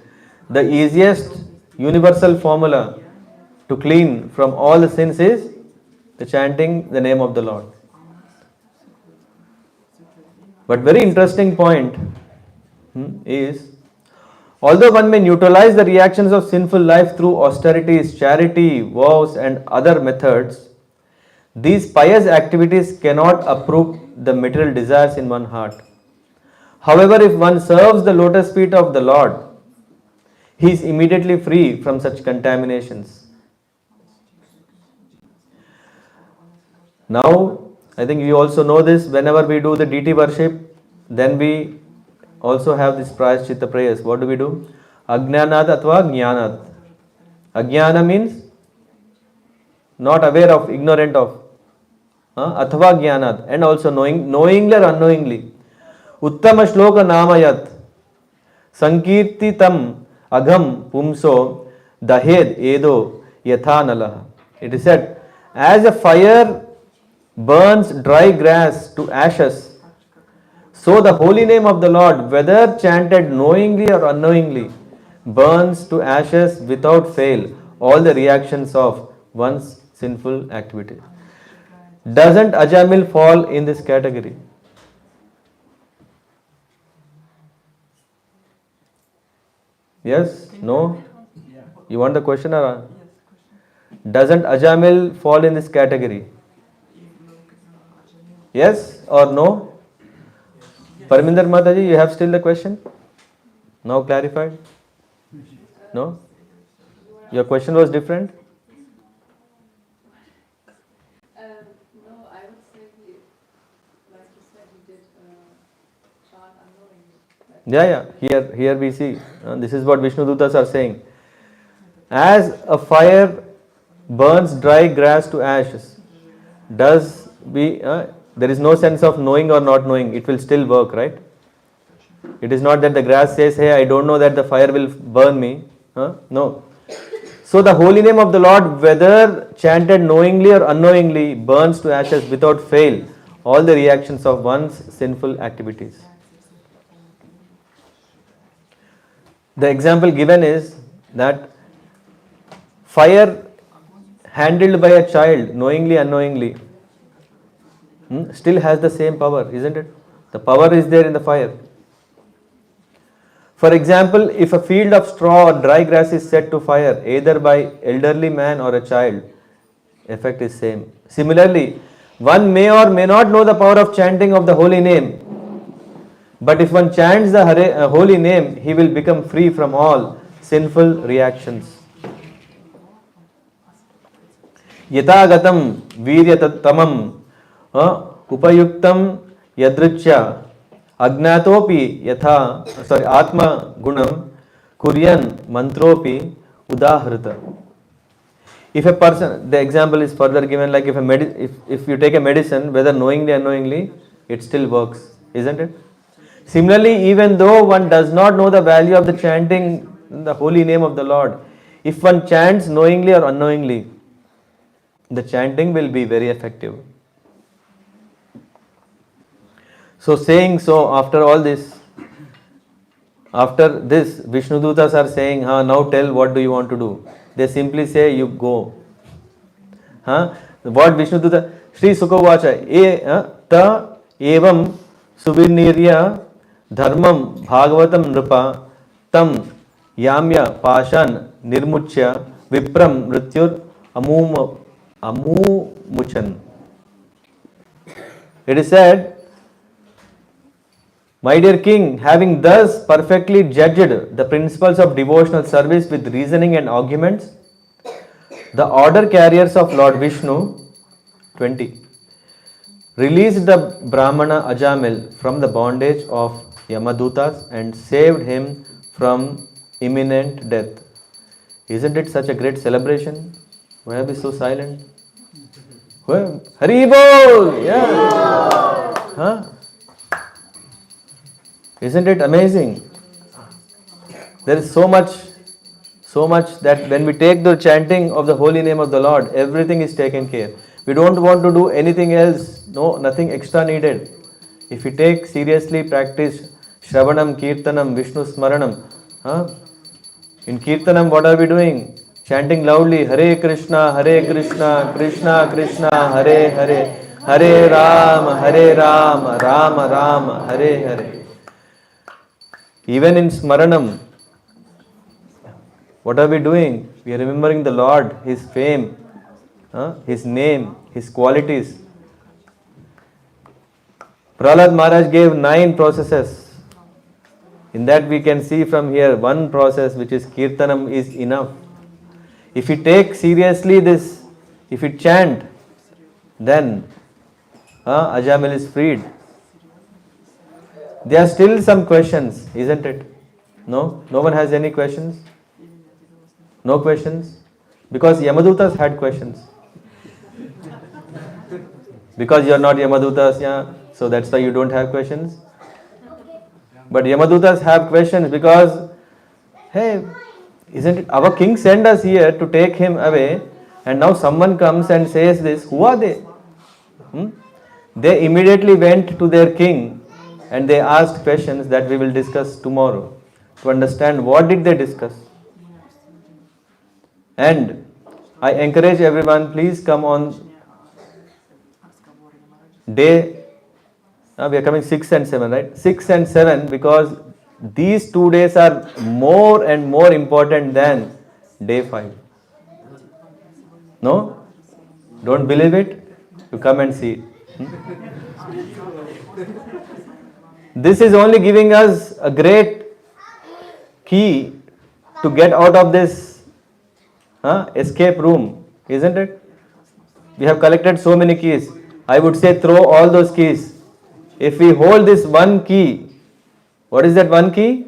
The easiest universal formula to clean from all the sins is the chanting the name of the Lord. But very interesting point is, although one may neutralize the reactions of sinful life through austerities, charity, vows and other methods, these pious activities cannot uproot the material desires in one's heart. However, if one serves the lotus feet of the Lord, he is immediately free from such contaminations. Now, I think you also know this, whenever we do the deity worship, then we also have this prayaschitta prayers. What do we do? Ajnanat atva jnanat. Ajnana means not aware of, ignorant of. Athva jnanat, and also knowingly or unknowingly. Uttama shloka namayat. Sankirtitam agam pumso dahed edo yathanalaha. It is said, as a fire burns dry grass to ashes, so the holy name of the Lord, whether chanted knowingly or unknowingly, burns to ashes without fail all the reactions of one's sinful activity. Doesn't Ajamil fall in this category? Yes? No? You want the question or? Doesn't Ajamil fall in this category? Yes or no? Parminder Mataji, you have still the question? Now clarified? No? Your question was different? No, I would say he, like you said, he did chant unknowingly. Here we see. This is what Vishnu Dutas are saying. As a fire burns dry grass to ashes, there is no sense of knowing or not knowing. It will still work, right? It is not that the grass says, hey, I don't know that the fire will burn me. No. So the holy name of the Lord, whether chanted knowingly or unknowingly, burns to ashes without fail all the reactions of one's sinful activities. The example given is that fire handled by a child, knowingly, unknowingly, still has the same power, isn't it? The power is there in the fire. For example, if a field of straw or dry grass is set to fire, either by elderly man or a child, effect is same. Similarly, one may or may not know the power of chanting of the holy name, but if one chants the holy name, he will become free from all sinful reactions. Yatagatam viryatamam upayuktam yadrichya agnatopi atma gunam kuryan mantropi udahrita. If a person, the example is further given, like if you take a medicine, whether knowingly or unknowingly, it still works, isn't it? Similarly, even though one does not know the value of the chanting the holy name of the Lord, if one chants knowingly or unknowingly, the chanting will be very effective. So saying so, after all this, after this, Vishnu Dutas are saying, now tell what do you want to do. They simply say, you go. What Vishnu Dutas, Sri Sukhovacha, ta evam subinirya dharmam bhagavatam nrupa tam yamya pashan nirmuchya vipram mrityur amumuchan. It is said, my dear king, having thus perfectly judged the principles of devotional service with reasoning and arguments, the order carriers of Lord Vishnu, 20, released the Brahmana Ajamil from the bondage of Yamadutas and saved him from imminent death. Isn't it such a great celebration? Why are we so silent? Hari Bol! Yeah. Isn't it amazing? There is so much that when we take the chanting of the holy name of the Lord, everything is taken care. We don't want to do anything else. No, nothing extra needed. If we take seriously practice Shravanam, Kirtanam, Vishnu Smaranam. In Kirtanam, what are we doing? Chanting loudly, Hare Krishna, Krishna Krishna, Hare Hare, Hare Rama, Rama Rama, Hare Hare. Even in Smaranam, what are we doing? We are remembering the Lord, His fame, His name, His qualities. Prahlad Maharaj gave 9 processes. In that we can see from here, one process which is Kirtanam is enough. If we take seriously this, if we chant, then Ajamil is freed. There are still some questions, isn't it? No? No one has any questions? No questions? Because Yamadutas had questions. Because you are not Yamadutas, so that's why you don't have questions. But Yamadutas have questions because, hey, Isn't it? Our king sent us here to take him away, and now someone comes and says this. Who are they? They immediately went to their king and they asked questions that we will discuss tomorrow to understand what did they discuss. And I encourage everyone, please come on day, we are coming 6 and 7, right? 6 and 7, because these 2 days are more and more important than day 5. No? Don't believe it? You come and see it. This is only giving us a great key to get out of this escape room, isn't it? We have collected so many keys. I would say throw all those keys. If we hold this one key, what is that one key?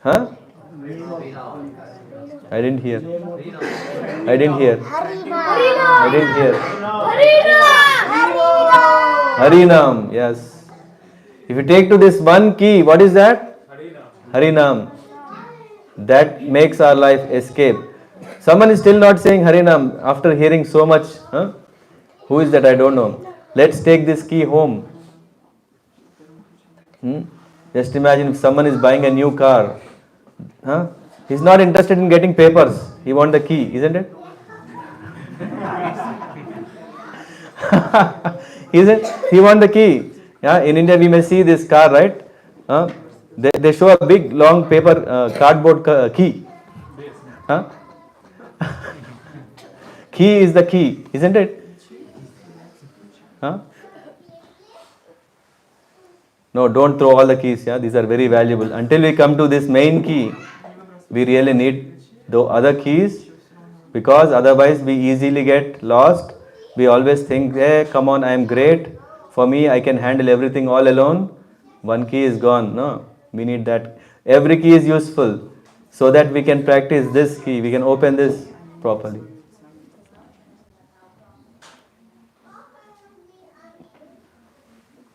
Huh? I didn't hear. I didn't hear. I didn't hear. Harinam, yes. If you take to this one key, what is that? Harinam. That makes our life escape. Someone is still not saying Harinam after hearing so much. Who is that? I don't know. Let's take this key home. Just imagine if someone is buying a new car. He's not interested in getting papers. He wants the key, isn't it? He wants the key. Yeah, in India we may see this car, right? They show a big long paper cardboard key. Key is the key, isn't it? No, don't throw all the keys. Yeah, these are very valuable. Until we come to this main key, we really need the other keys, because otherwise we easily get lost. We always think, hey, come on, I am great. For me, I can handle everything all alone. One key is gone. No, we need that. Every key is useful so that we can practice this key. We can open this properly.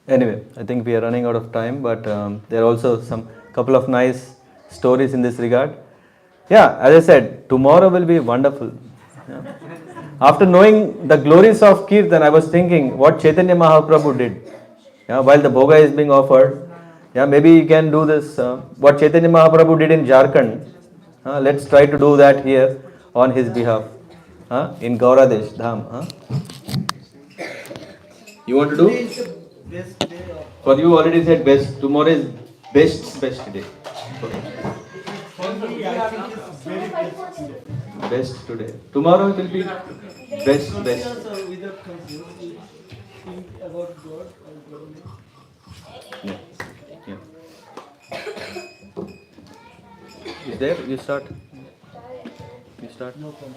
Anyway, I think we are running out of time, but there are also some couple of nice stories in this regard. Yeah, as I said, tomorrow will be wonderful. Yeah. After knowing the glories of Kirthan, I was thinking what Chaitanya Mahaprabhu did. Yeah, while the bhoga is being offered, yeah, maybe you can do this. What Chaitanya Mahaprabhu did in Jharkhand, let's try to do that here on his behalf, in Gauradesh Dham. You want to do? For you already said best. Tomorrow is best day. Okay. Best today. Tomorrow will be best. Yeah. Is there? You start. No problem.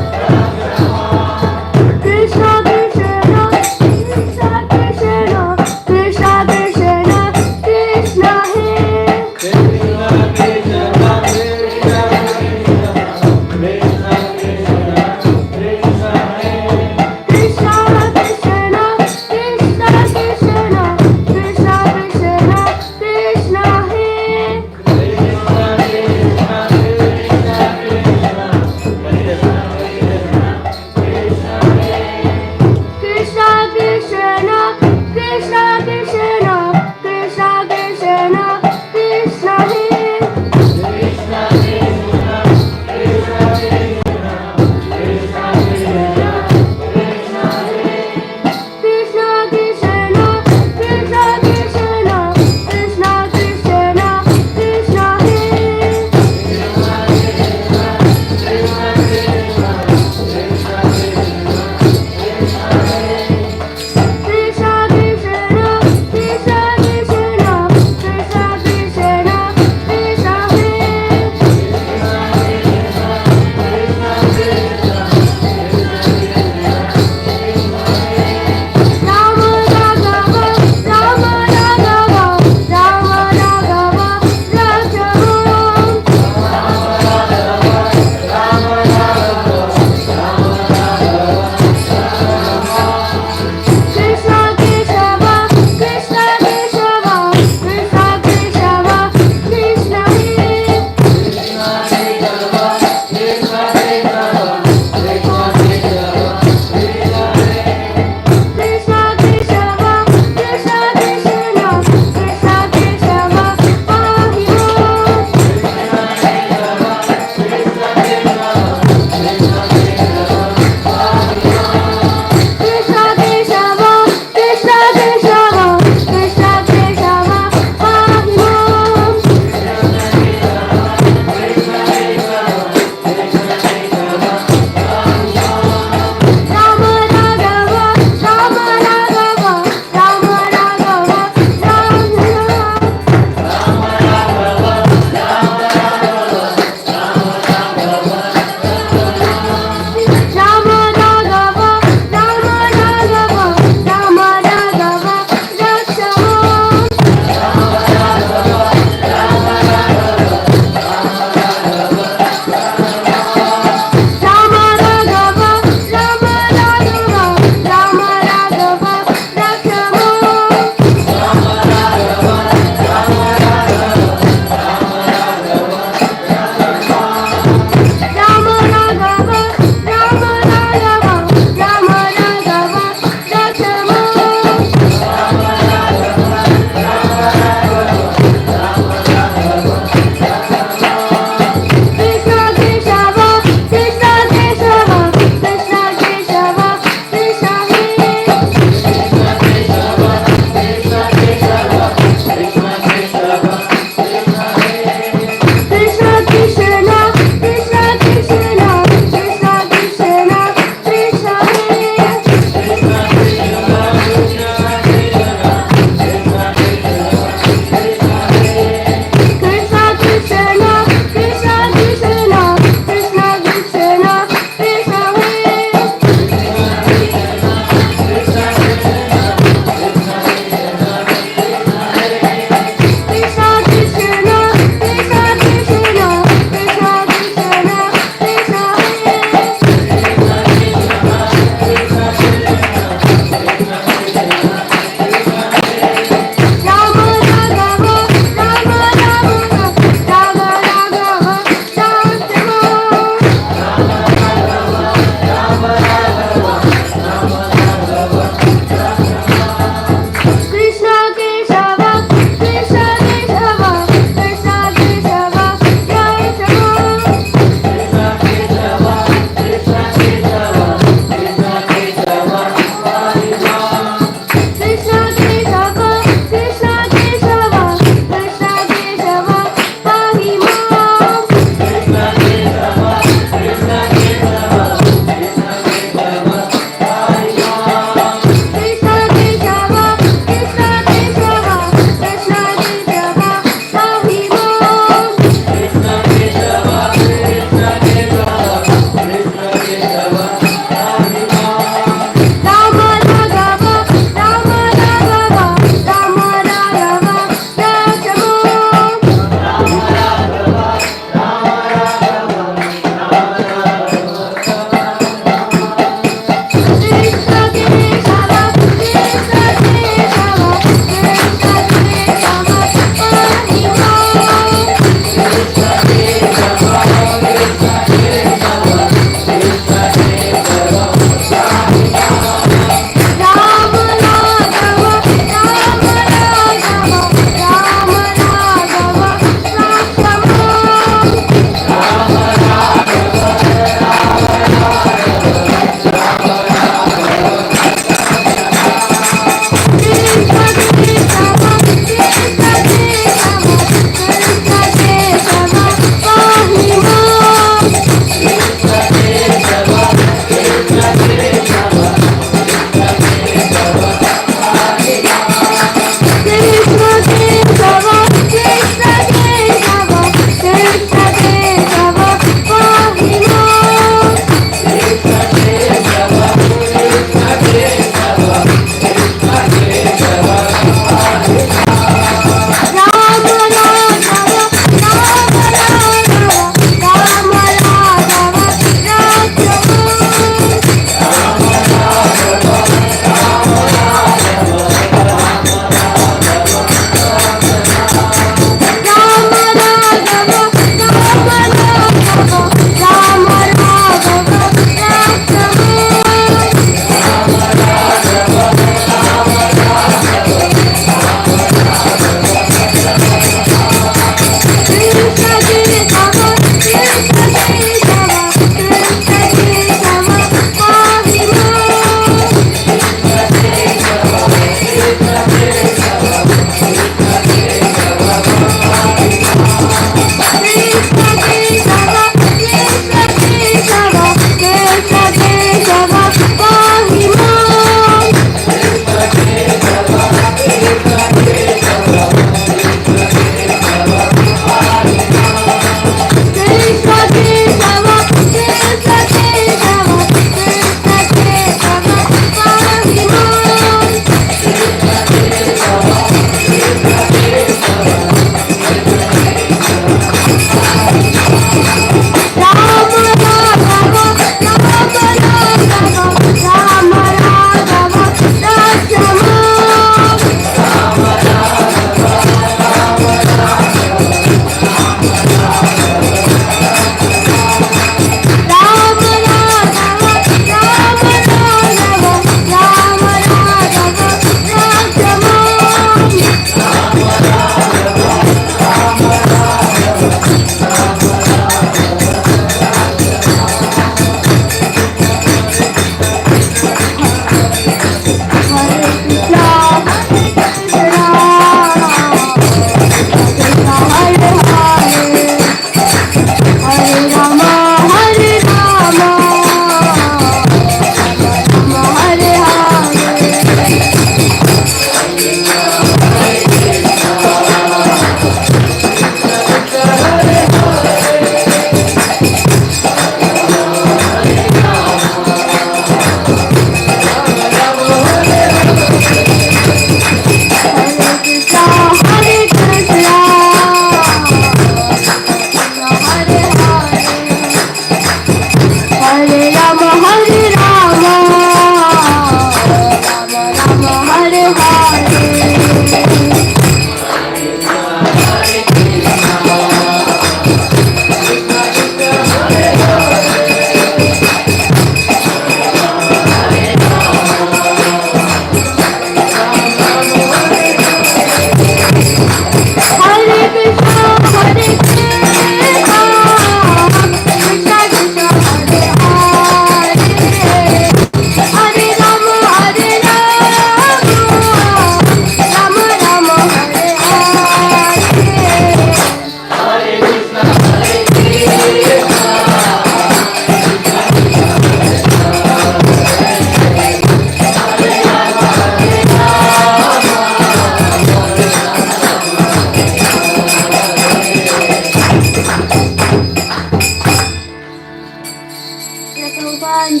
Then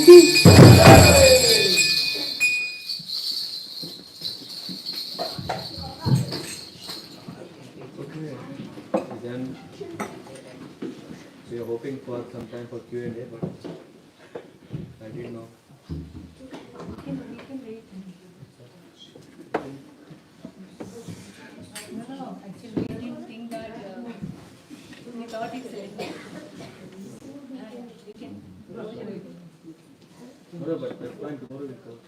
we are hoping for some time for Q&A, but I didn't know. We can wait. No, actually we didn't think that, we thought it's a, we can. No, but that's fine, tomorrow we go.